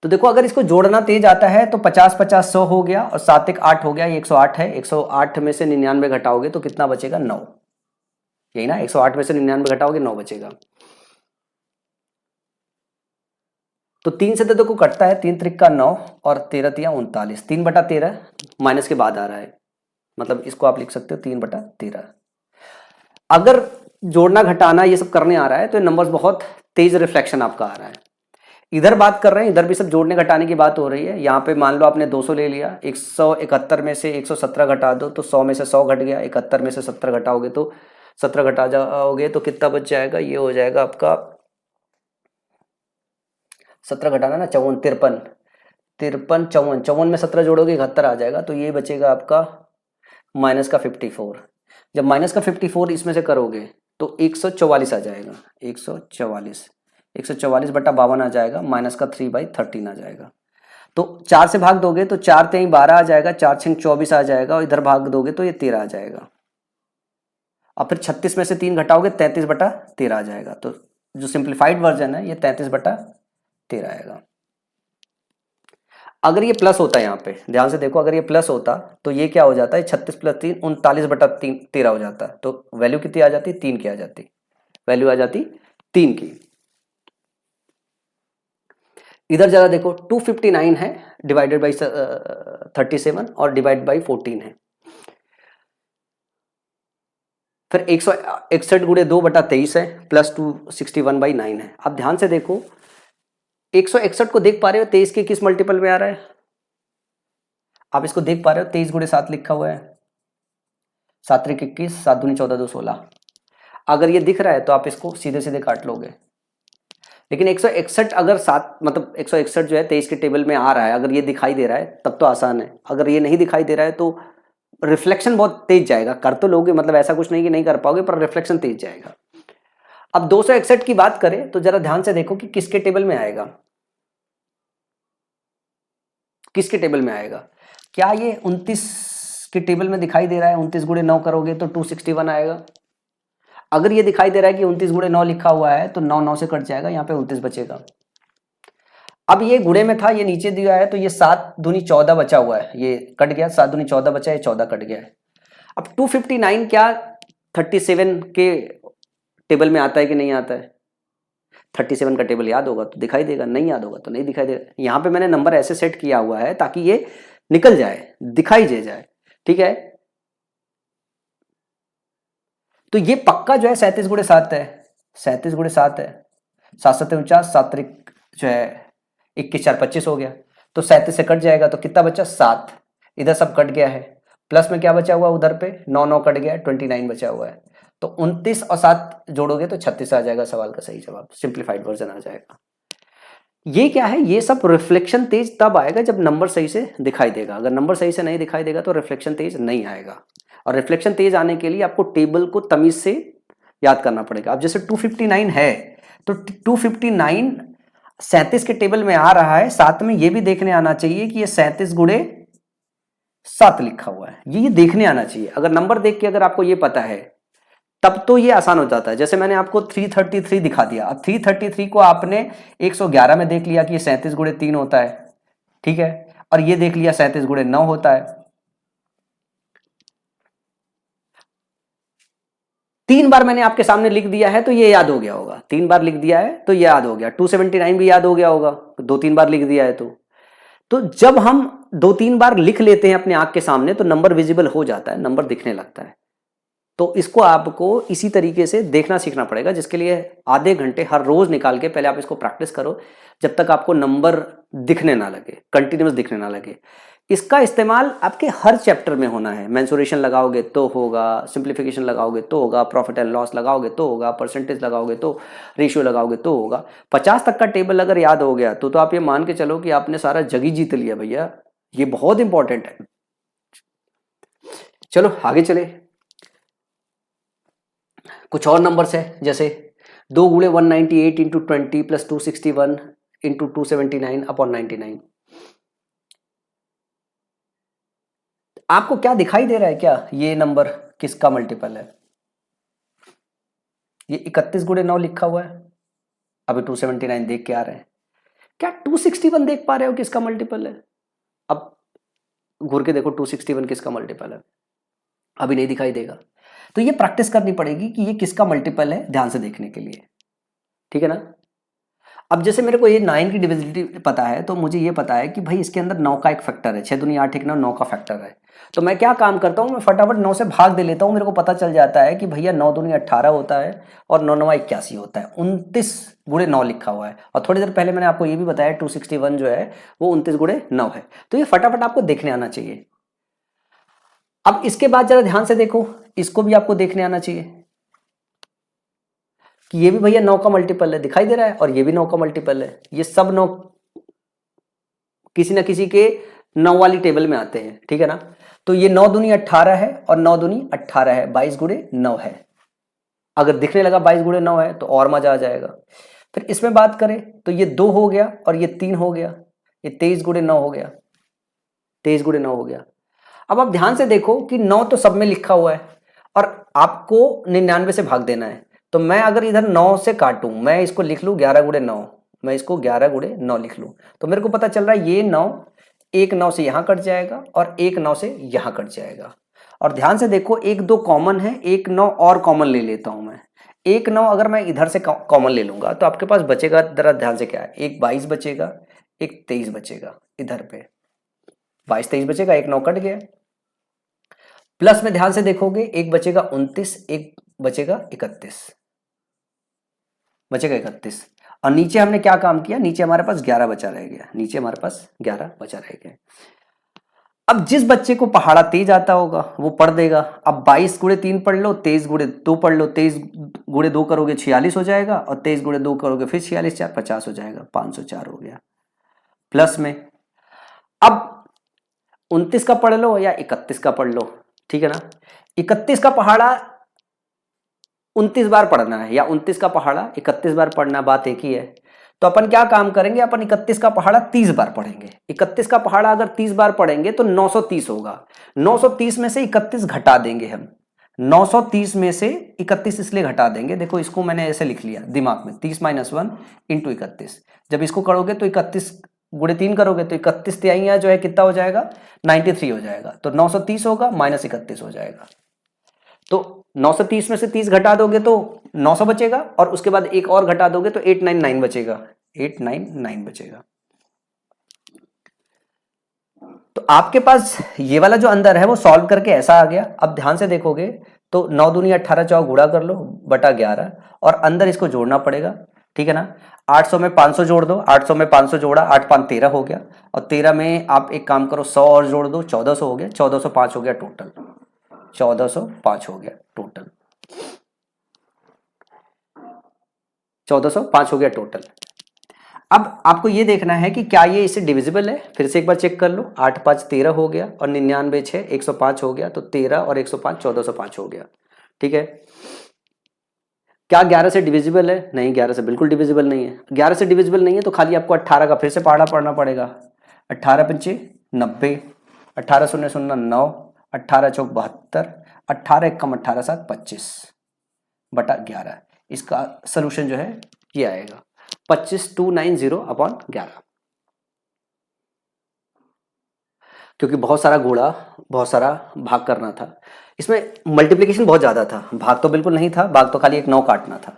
तो देखो, अगर इसको जोड़ना तेज आता है तो 50-50 100 हो गया और 7 1 8 हो गया, ये 108 है। 108 में से 99 घटाओगे तो कितना बचेगा? 9। यही ना, 108 में से 99 घटाओगे 9 बचेगा। तो 3 से तो देखो कटता है, 3 त्रिक का 9 और 13 तिया 39, 3/13 माइनस के बाद आ रहा है, मतलब इसको आप लिख सकते हो 3/13। अगर जोड़ना घटाना ये सब करने आ रहा है तो नंबर्स बहुत तेज रिफ्लेक्शन आपका आ रहा है। इधर बात कर रहे हैं, इधर भी सब जोड़ने घटाने की बात हो रही है। यहाँ पे मान लो आपने 200 ले लिया, 171 में से 117 घटा दो तो 100 में से 100 घट गया, 71 में से 70 घटाओगे तो 17 घटा जाओगे तो कितना बच जाएगा? ये हो जाएगा आपका 17 घटाना ना, 54 53 54 में 17 जोड़ोगे 71 आ जाएगा, तो ये बचेगा आपका माइनस का 54। जब माइनस का 54 इसमें से करोगे तो 144 आ जाएगा, 144/52 आ जाएगा, माइनस का 3/13 आ जाएगा। तो 4 से भाग दोगे तो 4 3 12 आ जाएगा, 4 6 24 आ जाएगा, और इधर भाग दोगे तो ये 13 आ जाएगा। और फिर 36 में से 3 घटाओगे 33/13 आ जाएगा। तो जो सिंप्लीफाइड वर्जन है ये 33/13 आएगा। अगर ये प्लस होता है, यहाँ पे ध्यान से देखो, अगर ये प्लस होता तो ये क्या हो जाता है? 36 + 3 39/13 हो जाता। तो वैल्यू कितनी आ जाती? 3 की आ जाती, वैल्यू आ जाती 3 की। इधर जरा देखो, 259 है डिवाइडेड बाई 37 और डिवाइड बाई 14 है। फिर 161 गुणे 2/23 है, प्लस 261/9 है। अब ध्यान से देखो, 161 को देख पा रहे हो 23 के किस मल्टीपल में आ रहा है? आप इसको देख पा रहे हो, 23 गुणे 7 लिखा हुआ है, 7 3 21, 7 दूनी 14 2 16। अगर ये दिख रहा है तो आप इसको सीधे सीधे काट लोगे। लेकिन 161 अगर 7 मतलब 161 जो है 23 के टेबल में आ रहा है, अगर ये दिखाई दे रहा है तब तो आसान है। अगर ये नहीं दिखाई दे रहा है तो रिफ्लेक्शन बहुत तेज जाएगा। कर तो लोगे, मतलब ऐसा कुछ नहीं कि नहीं कर पाओगे, पर रिफ्लेक्शन तेज जाएगा। अब 261 की बात करें तो जरा ध्यान से देखो कि किसके टेबल में आएगा, किसके टेबल में आएगा? क्या ये 29 के टेबल में दिखाई दे रहा है? 29 गुणे 9 करोगे तो 261 आएगा। अगर ये दिखाई दे रहा है कि 29 गुणे 9 लिखा हुआ है तो 9 9 से कट जाएगा, यहाँ पे 29 बचेगा। अब ये गुणे में था, ये नीचे दिया है, तो ये 7 दूनी 14 बचा हुआ है, ये कट गया, 7 दूनी 14 बचा है, 14 कट गया है। अब 259 क्या 37 के टेबल में आता है कि नहीं आता है? 37 का टेबल याद होगा तो दिखाई देगा, नहीं याद होगा तो नहीं दिखाई देगा। यहाँ पे मैंने नंबर ऐसे सेट किया हुआ है ताकि ये निकल जाए, दिखाई दे जाए, ठीक है। तो ये पक्का जो है 37 गुणे 7 है, 37 गुणे 7 है, 7 7 49, 7 त्रिक जो है 21 4 25 हो गया। तो 37 से कट जाएगा तो कितना बचा? 7। इधर सब कट गया है, प्लस में क्या बचा हुआ उधर पे? 9 9 कट गया है, 29 बचा हुआ है। तो 29 और 7 जोड़ोगे तो 36 आ जाएगा, सवाल का सही जवाब, सिंप्लीफाइड वर्जन आ जाएगा। ये क्या है? ये सब रिफ्लेक्शन तेज तब आएगा जब नंबर सही से दिखाई देगा। अगर नंबर सही से नहीं दिखाई देगा तो रिफ्लेक्शन तेज नहीं आएगा। और रिफ्लेक्शन तेज आने के लिए आपको टेबल को तमीज से याद करना पड़ेगा। अब जैसे 259 है तो 259 37 के टेबल में आ रहा है, साथ में ये भी देखने आना चाहिए कि ये 37 गुणे 7 लिखा हुआ है, ये देखने आना चाहिए। अगर नंबर देख के अगर आपको ये पता है तब तो ये आसान हो जाता है। जैसे मैंने आपको 333 दिखा दिया, अब 333 को आपने 111 में देख लिया कि ये 37 गुणे 3 होता है, ठीक है, और ये देख लिया 37 गुणे 9 होता है। 3 बार मैंने आपके सामने लिख दिया है तो ये याद हो गया होगा, 3 बार लिख दिया है तो ये याद हो गया। 279 भी याद हो गया होगा, 2-3 बार लिख दिया है तो जब हम 2-3 बार लिख लेते हैं अपने आंख के सामने तो नंबर विजिबल हो जाता है, नंबर दिखने लगता है। तो इसको आपको इसी तरीके से देखना सीखना पड़ेगा, जिसके लिए आधे घंटे हर रोज निकाल के पहले आप इसको प्रैक्टिस करो, जब तक आपको नंबर दिखने ना लगे, कंटिन्यूस दिखने ना लगे। इसका इस्तेमाल आपके हर चैप्टर में होना है। मेंसुरेशन लगाओगे तो होगा, सिंप्लीफिकेशन लगाओगे तो होगा, प्रॉफिट एंड लॉस लगाओगे तो होगा, परसेंटेज लगाओगे तो, रेशियो लगाओगे तो होगा। 50 तक का टेबल अगर याद हो गया तो आप ये मान के चलो कि आपने सारा जग ही जीत लिया भैया। ये बहुत इंपॉर्टेंट है। चलो आगे चले। कुछ और नंबर्स है, जैसे 2 गुणे 198 इंटू 20 प्लस 261 इंटू 279 अपॉन 99। आपको क्या दिखाई दे रहा है क्या, ये नंबर किसका मल्टीपल है? ये 31 गुणे 9 लिखा हुआ है, अभी 279 देख के आ रहे हैं। क्या 261 देख पा रहे हो किसका मल्टीपल है? अब घूर के देखो 261 किसका मल्टीपल है, अभी नहीं दिखाई देगा। तो ये प्रैक्टिस करनी पड़ेगी कि ये किसका मल्टीपल है, ध्यान से देखने के लिए, ठीक है ना। अब जैसे मेरे को ये 9 की डिविजिबिलिटी पता है, तो मुझे ये पता है कि भाई इसके अंदर 9 का एक फैक्टर है, 6 दूनी 8 एक 9 का फैक्टर है। तो मैं क्या काम करता हूँ, मैं फटाफट 9 से भाग दे लेता हूँ। मेरे को पता चल जाता है कि भैया 9 दूनी 18 होता है और 9 9 81 होता है। 29 गुणे 9 लिखा हुआ है, और थोड़ी देर पहले मैंने आपको ये भी बताया 261 जो है वो 29 गुणे 9 है। तो ये फटाफट आपको देखने आना चाहिए। अब इसके बाद जरा ध्यान से देखो, इसको भी आपको देखने आना चाहिए कि ये भी भैया 9 का मल्टीपल है, दिखाई दे रहा है, और ये भी 9 का मल्टीपल है। ये सब 9 किसी ना किसी के 9 वाली टेबल में आते हैं, ठीक है ना। तो ये 9 दूनी 18 है और 9 दूनी 18 है, 22 गुणे 9 है। अगर दिखने लगा 22 गुणे 9 है तो और मजा आ जाएगा। फिर इसमें बात करें तो ये 2 हो गया और ये 3 हो गया, ये 23 गुणे 9 हो गया, 23 गुणे 9 हो गया। अब आप ध्यान से देखो कि 9 तो सब में लिखा हुआ है और आपको 99 से भाग देना है। तो मैं अगर इधर 9 से काटूं, मैं इसको लिख लूं 11 गुणे 9, मैं इसको 11 गुणे 9 लिख लूं, तो मेरे को पता चल रहा है ये 9 एक 9 से यहां कट जाएगा और एक 9 से यहां कट जाएगा। और ध्यान से देखो, एक 2 कॉमन है, एक 9 और कॉमन ले लेता हूं मैं। एक 9 अगर मैं इधर से कॉमन ले लूंगा तो आपके पास बचेगा, जरा ध्यान से, क्या है, एक 22 बचेगा, एक 23 बचेगा, इधर पे 22 23 बचेगा, एक 9 कट गया। प्लस में ध्यान से देखोगे, एक बचेगा 29, एक बचेगा 31, बचेगा 31। और नीचे हमने क्या काम किया, नीचे हमारे पास 11 बचा रह गया, नीचे हमारे पास 11 बचा रह गया। अब जिस बच्चे को पहाड़ा तेज आता होगा वो पढ़ देगा। अब 22 गुणे 3 पढ़ लो, 23 गुणे 2 पढ़ लो, 23 गुणे 2 करोगे 46 हो जाएगा, और 23 गुणे 2 करोगे फिर 46 4 50 हो जाएगा, 504 हो गया। प्लस में अब 29 का पढ़ लो या 31 का पढ़ लो, ठीक है ना। 31 का पहाड़ा 29 बार पढ़ना है या 29 का पहाड़ा 31 बार पढ़ना, बात एक ही है। तो अपन क्या काम करेंगे, अपन 31 का पहाड़ा 30 बार पढ़ेंगे। 31 का पहाड़ा अगर 30 बार पढ़ेंगे तो 930 होगा। 930 में से 31 घटा देंगे हम, 930 में से 31 इसलिए घटा देंगे, देखो इसको मैंने ऐसे लिख लिया दिमाग में, 30 - 1 इंटू 31। जब इसको करोगे तो 31 गुणे 3 करोगे तो 31 तिहाइयां जो है कितना हो जाएगा, 93 हो जाएगा। तो 930 होगा माइनस 31 हो जाएगा। तो 930 में से 30 घटा दोगे तो 900 बचेगा, और उसके बाद एक और घटा दोगे तो 899 बचेगा, 899 बचेगा। तो आपके पास ये वाला जो अंदर है वो सॉल्व करके ऐसा आ गया। अब ध्यान से देखोगे तो 9 दूनी 18 चौक गुणा कर लो बटा 11, और अंदर इसको जोड़ना पड़ेगा, ठीक है ना। 800 में 500 जोड़ दो, 800 में 500 जोड़ा, 8 5 13 हो गया, और 13 में आप एक काम करो 100 और जोड़ दो, 1400 हो गया, 1405 हो गया टोटल, 1405 हो गया टोटल, 1405 हो गया टोटल। अब आपको ये देखना है कि क्या ये इससे डिविजिबल है, फिर से एक बार चेक कर लो। 8 5 13 हो गया, और 99 6 105 हो गया, तो 13 और 105 1405 हो गया, ठीक है। क्या 11 से डिविजिबल है? नहीं, 11 से बिल्कुल डिविजिबल नहीं है। 11 से डिविजिबल नहीं है तो खाली आपको 18 का फिर से पहाड़ा पढ़ना पड़ेगा। 18 पंचे 90, 18 शून्य 0 9, 18 चौक 72, 18 1 कम 18 7 25 बटा 11। इसका सोल्यूशन जो है ये आएगा 25290 अपॉन 11। क्योंकि बहुत सारा गुणा, बहुत सारा भाग करना था, इसमें मल्टीप्लिकेशन बहुत ज्यादा था, भाग तो बिल्कुल नहीं था, भाग तो खाली एक 9 काटना था।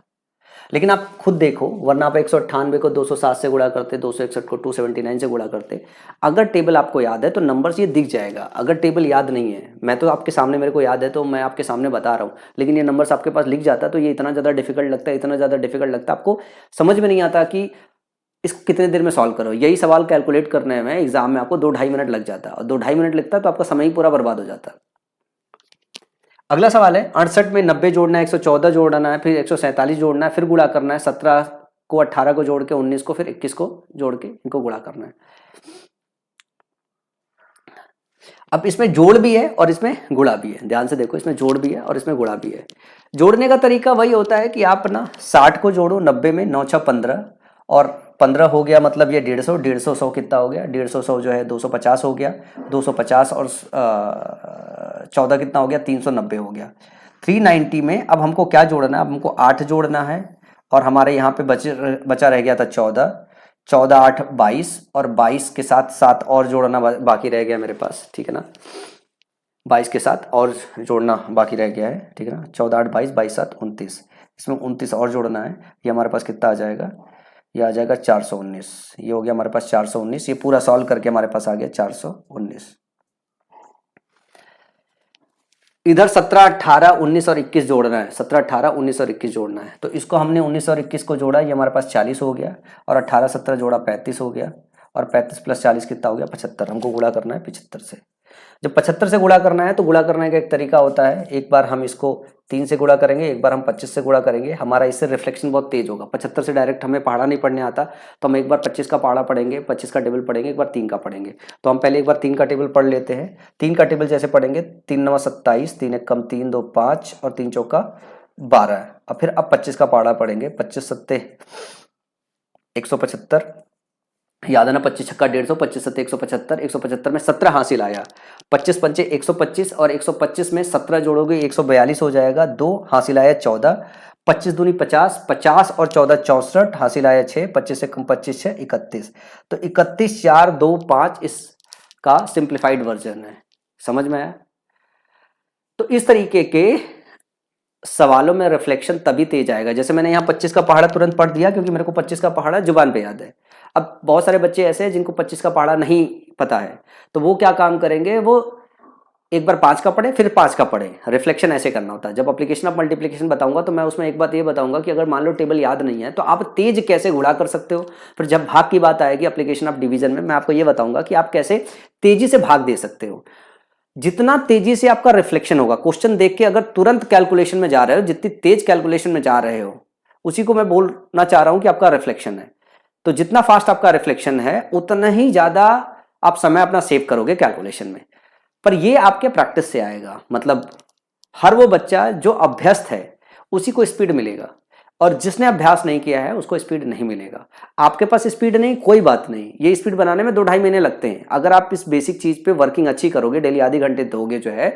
लेकिन आप खुद देखो, वरना आप 198 को 207 से गुणा करते, 261 को 279 से गुणा करते। अगर टेबल आपको याद है तो नंबर्स ये दिख जाएगा। अगर टेबल याद नहीं है, मैं तो आपके सामने, मेरे को याद है तो मैं आपके सामने बता रहा हूँ, लेकिन ये नंबर्स आपके पास लिख जाता है तो ये इतना ज़्यादा डिफिकल्ट लगता है, इतना ज़्यादा डिफिकल्ट लगता है, आपको समझ में नहीं आता कि इसको कितने देर में सॉल्व करो। यही सवाल कैलकुलेट करने में एग्जाम में आपको 2-2.5 मिनट लग जाता है, और 2-2.5 मिनट लगता है तो आपका समय ही पूरा बर्बाद हो जाता है। अगला सवाल है 68 में 90 जोड़ना है, 114 जोड़ना है, फिर 147 जोड़ना है, फिर गुणा करना है, 17 को 18 को जोड़ के, 19 को, फिर 21 को जोड़ के इनको गुणा करना है। अब इसमें जोड़ भी है और इसमें गुणा भी है, ध्यान से देखो, इसमें जोड़ भी है और इसमें गुणा भी है। जोड़ने का तरीका वही होता है कि आप ना 60 को जोड़ो 90 में, 9 6 15, और 15 हो गया मतलब ये 150, 150 100 कितना हो गया, 150 100 जो है 250 हो गया, 250 और 14 कितना हो गया, 390 हो गया। 390 में अब हमको क्या जोड़ना है, अब हमको 8 जोड़ना है, और हमारे यहाँ पे बचा रह गया था 14, 14 8 22, और 22 के साथ 7 और जोड़ना बाकी रह गया मेरे पास, ठीक है ना, 22 के साथ और जोड़ना बाकी रह गया है, ठीक है ना, 14 8 22, 22 7 29, इसमें 29 और जोड़ना है। ये हमारे पास कितना आ जाएगा, ये आ जाएगा 419। ये हो गया हमारे पास 419, ये पूरा सॉल्व करके हमारे पास आ गया 419। इधर 17 18 19 और 21 जोड़ना है, 17 18 19 और 21 जोड़ना है। तो इसको हमने 19 और 21 को जोड़ा, ये हमारे पास 40 हो गया, और 18 17 जोड़ा 35 हो गया, और 35 प्लस 40 कितना हो गया, 75। हमको गुणा करना है 75 से। जब 75 से गुणा करना है तो गुणा करने का एक तरीका होता है, एक बार हम इसको 3 से गुणा करेंगे, एक बार हम 25 से गुणा करेंगे, हमारा इससे रिफ्लेक्शन बहुत तेज होगा। 75 से डायरेक्ट हमें पहाड़ा नहीं पढ़ने आता, तो हम एक बार 25 का पहाड़ा पढ़ेंगे, 25 का टेबल पढ़ेंगे, एक बार 3 का पढ़ेंगे। तो हम पहले एक बार 3 का टेबल पढ़ लेते हैं। 3 का टेबल जैसे पढ़ेंगे, 3 9 27, 3 1 कम 3 2 5, और 3 चौका 12। और फिर अब 25 का पहाड़ा पढ़ेंगे, 25 सत्ते 175, याद है ना, 25 छक्का 150, 25 सत्ते 175, 175 में 17 हासिल आया, 25 पंचे 125, और 125 में 17 जोड़ोगे 142 हो जाएगा, 2 हासिल आया 14, 25 दूनी 50, 50 और 14 64, हासिल आया 6, 25 से कम 25 6 31। तो 31 4 2 5 इसका सिंप्लीफाइड वर्जन है। समझ में आया? तो इस तरीके के सवालों में रिफ्लेक्शन तभी तेज आएगा। जैसे मैंने यहाँ 25 का पहाड़ा तुरंत पढ़ दिया क्योंकि मेरे को 25 का पहाड़ा जुबान पे याद है। अब बहुत सारे बच्चे ऐसे हैं जिनको 25 का पहाड़ा नहीं पता है, तो वो क्या काम करेंगे, वो एक बार 5 का पढ़े फिर 5 का पढ़े। रिफ्लेक्शन ऐसे करना होता है। जब एप्लीकेशन ऑफ मल्टीप्लिकेशन बताऊंगा तो मैं उसमें एक बात ये बताऊंगा कि अगर मान लो टेबल याद नहीं है तो आप तेज कैसे गुणा कर सकते हो। फिर जब भाग की बात आएगी एप्लीकेशन ऑफ डिवीजन में, मैं आपको ये बताऊंगा कि आप कैसे तेजी से भाग दे सकते हो। जितना तेजी से आपका रिफ्लेक्शन होगा, क्वेश्चन देख के अगर तुरंत कैलकुलेशन में जा रहे हो, जितनी तेज कैलकुलेशन में जा रहे हो, उसी को मैं बोलना चाह रहा हूं कि आपका रिफ्लेक्शन है। तो जितना फास्ट आपका रिफ्लेक्शन है उतना ही ज्यादा आप समय अपना सेव करोगे कैलकुलेशन में। पर ये आपके प्रैक्टिस से आएगा। मतलब हर वो बच्चा जो अभ्यस्त है उसी को स्पीड मिलेगा, और जिसने अभ्यास नहीं किया है उसको स्पीड नहीं मिलेगा। आपके पास स्पीड नहीं, कोई बात नहीं, ये स्पीड बनाने में 2-2.5 महीने लगते हैं। अगर आप इस बेसिक चीज पे वर्किंग अच्छी करोगे, डेली आधे घंटे दोगे जो है,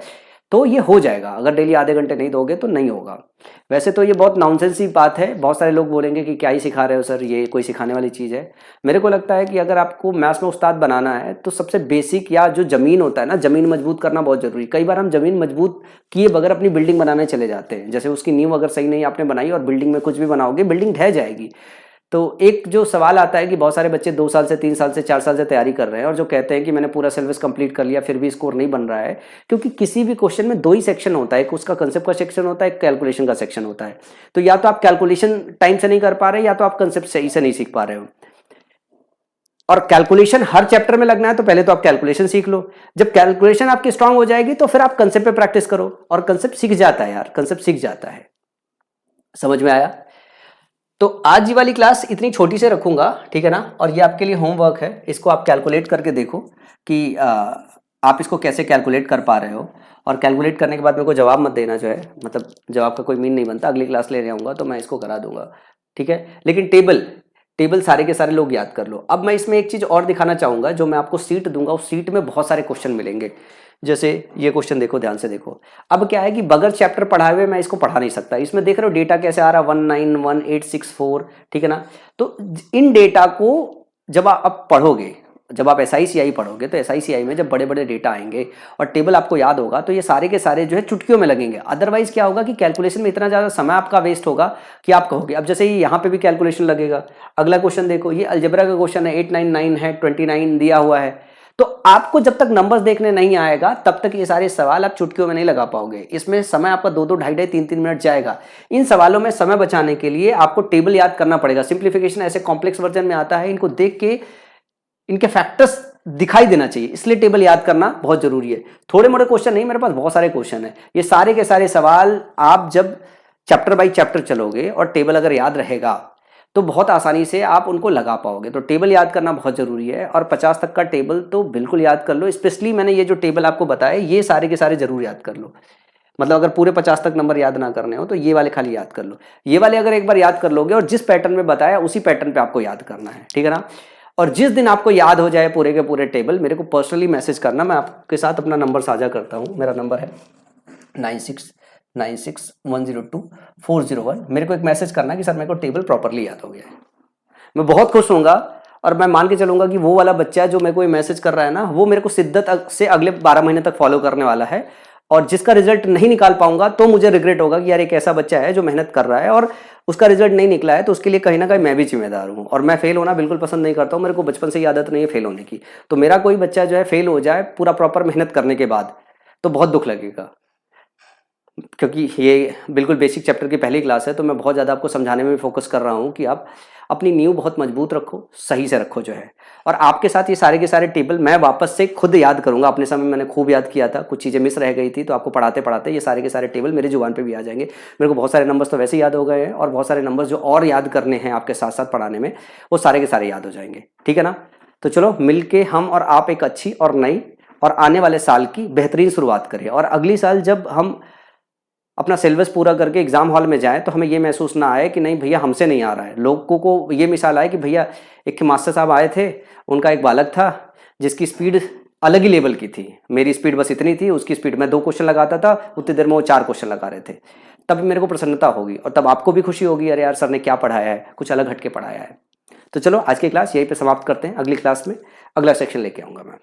तो ये हो जाएगा। अगर डेली आधे घंटे नहीं दोगे तो नहीं होगा। वैसे तो ये बहुत नॉनसेंस की बात है। बहुत सारे लोग बोलेंगे कि क्या ही सिखा रहे हो सर, ये कोई सिखाने वाली चीज़ है। मेरे को लगता है कि अगर आपको मैथ्स में उस्ताद बनाना है तो सबसे बेसिक या जो जमीन होता है ना, जमीन मजबूत करना बहुत जरूरी। कई बार हम जमीन मजबूत किए बगैर अपनी बिल्डिंग बनाने चले जाते हैं। जैसे उसकी नींव अगर सही नहीं आपने बनाई और बिल्डिंग में कुछ भी बनाओगे, बिल्डिंग ढह जाएगी। तो एक जो सवाल आता है कि बहुत सारे बच्चे 2 साल से 3 साल से 4 साल से तैयारी कर रहे हैं और जो कहते हैं कि मैंने पूरा सिलेबस कंप्लीट कर लिया फिर भी स्कोर नहीं बन रहा है, क्योंकि किसी भी क्वेश्चन में 2 ही सेक्शन होता है, एक उसका कंसेप्ट का सेक्शन होता है, एक कैलकुलेशन का सेक्शन होता है। तो या तो आप कैलकुलेशन टाइम से नहीं कर पा रहे, या तो आप कंसेप्ट सही से नहीं सीख पा रहे हो। और कैलकुलेशन हर चैप्टर में लगना है तो पहले तो आप कैलकुलेशन सीख लो। जब कैलकुलेशन आपकी स्ट्रांग हो जाएगी तो फिर आप कंसेप्ट पे प्रैक्टिस करो, और कंसेप्ट सीख जाता है यार, कंसेप्ट सीख जाता है। समझ में आया? तो आज वाली क्लास इतनी छोटी से रखूंगा, ठीक है ना। और ये आपके लिए होमवर्क है, इसको आप कैलकुलेट करके देखो कि आप इसको कैसे कैलकुलेट कर पा रहे हो। और कैलकुलेट करने के बाद मेरे को जवाब मत देना जो है, मतलब जवाब का कोई मीन नहीं बनता। अगली क्लास ले आऊँगा तो मैं इसको करा दूंगा, ठीक है। लेकिन टेबल सारे के सारे लोग याद कर लो। अब मैं इसमें एक चीज़ और दिखाना चाहूँगा, जो मैं आपको सीट दूंगा उस सीट में बहुत सारे क्वेश्चन मिलेंगे। जैसे ये क्वेश्चन देखो, ध्यान से देखो। अब क्या है कि बगैर चैप्टर पढ़ाए हुए मैं इसको पढ़ा नहीं सकता। इसमें देख रहे हो डेटा कैसे आ रहा है, 191864, ठीक है ना। तो इन डेटा को जब आप पढ़ोगे, जब आप SICI पढ़ोगे तो SICI में जब बड़े बड़े डेटा आएंगे और टेबल आपको याद होगा तो ये सारे के सारे जो है चुटकियों में लगेंगे। अदरवाइज क्या होगा कि कैलकुलेशन में इतना ज़्यादा समय आपका वेस्ट होगा कि आप कहोगे, अब जैसे ये यहाँ पे भी कैलकुलेशन लगेगा। अगला क्वेश्चन देखो, ये अलजेब्रा का क्वेश्चन है, 899 है, 29 दिया हुआ है। तो आपको जब तक नंबर्स देखने नहीं आएगा तब तक ये सारे सवाल आप चुटकियों में नहीं लगा पाओगे। इसमें समय आपका 2-2, 2.5-2.5, 3-3 मिनट जाएगा। इन सवालों में समय बचाने के लिए आपको टेबल याद करना पड़ेगा। सिंप्लीफिकेशन ऐसे कॉम्प्लेक्स वर्जन में आता है, इनको देख के इनके फैक्टर्स दिखाई देना चाहिए, इसलिए टेबल याद करना बहुत जरूरी है। थोड़े मोड़े क्वेश्चन नहीं, मेरे पास बहुत सारे क्वेश्चन है। ये सारे के सारे सवाल आप जब चैप्टर बाय चैप्टर चलोगे और टेबल अगर याद रहेगा तो बहुत आसानी से आप उनको लगा पाओगे। तो टेबल याद करना बहुत जरूरी है और 50 तक का टेबल तो बिल्कुल याद कर लो। स्पेशली मैंने ये जो टेबल आपको बताया ये सारे के सारे जरूर याद कर लो। मतलब अगर पूरे 50 तक नंबर याद ना करने हो तो ये वाले खाली याद कर लो। ये वाले अगर एक बार याद कर लोगे और जिस पैटर्न में बताया उसी पैटर्न पे आपको याद करना है, ठीक है ना। और जिस दिन आपको याद हो जाए पूरे के पूरे टेबल, मेरे को पर्सनली मैसेज करना। मैं आपके साथ अपना नंबर साझा करता हूँ। मेरा नंबर है 9696102401। मेरे को एक मैसेज करना कि सर मेरे को टेबल प्रॉपरली याद हो गया है। मैं बहुत खुश होऊंगा और मैं मान के चलूंगा कि वो वाला बच्चा जो मेरे को ये मैसेज कर रहा है ना, वो मेरे को शिद्दत से अगले 12 महीने तक फॉलो करने वाला है। और जिसका रिजल्ट नहीं निकाल पाऊंगा तो मुझे रिग्रेट होगा कि यार एक ऐसा बच्चा है जो मेहनत कर रहा है और उसका रिजल्ट नहीं निकला है, तो उसके लिए कहीं ना कहीं मैं भी जिम्मेदार हूँ। और मैं फेल होना बिल्कुल पसंद नहीं करता हूँ, मेरे को बचपन से ही आदत नहीं है फेल होने की। तो मेरा कोई बच्चा जो है फेल हो जाए पूरा प्रॉपर मेहनत करने के बाद तो बहुत दुख लगेगा, क्योंकि ये बिल्कुल बेसिक चैप्टर की पहली क्लास है। तो मैं बहुत ज़्यादा आपको समझाने में फोकस कर रहा हूँ कि आप अपनी नींव बहुत मजबूत रखो, सही से रखो जो है। और आपके साथ ये सारे के सारे टेबल मैं वापस से खुद याद करूँगा। अपने समय मैंने खूब याद किया था, कुछ चीज़ें मिस रह गई थी, तो आपको पढ़ाते पढ़ाते ये सारे के सारे टेबल मेरी जुबान पे भी आ जाएंगे। मेरे को बहुत सारे नंबर्स तो वैसे याद हो गए हैं और बहुत सारे नंबर्स जो और याद करने हैं आपके साथ साथ पढ़ाने में, वो सारे के सारे याद हो जाएंगे, ठीक है ना। तो चलो मिल के हम और आप एक अच्छी और नई और आने वाले साल की बेहतरीन शुरुआत करें। और अगली साल जब हम अपना सिलेबस पूरा करके एग्जाम हॉल में जाएं तो हमें ये महसूस ना आए कि नहीं भैया हमसे नहीं आ रहा है। लोगों को ये मिसाल आए कि भैया एक मास्टर साहब आए थे, उनका एक बालक था जिसकी स्पीड अलग ही लेवल की थी, मेरी स्पीड बस इतनी थी, उसकी स्पीड मैं 2 क्वेश्चन लगाता था, उतनी देर में वो 4 क्वेश्चन लगा रहे थे। तब मेरे को प्रसन्नता होगी और तब आपको भी खुशी होगी, अरे यार सर ने क्या पढ़ाया है, कुछ अलग हटके पढ़ाया है। तो चलो आज की क्लास यहीं पे समाप्त करते हैं। अगली क्लास में अगला सेक्शन लेके आऊँगा मैं।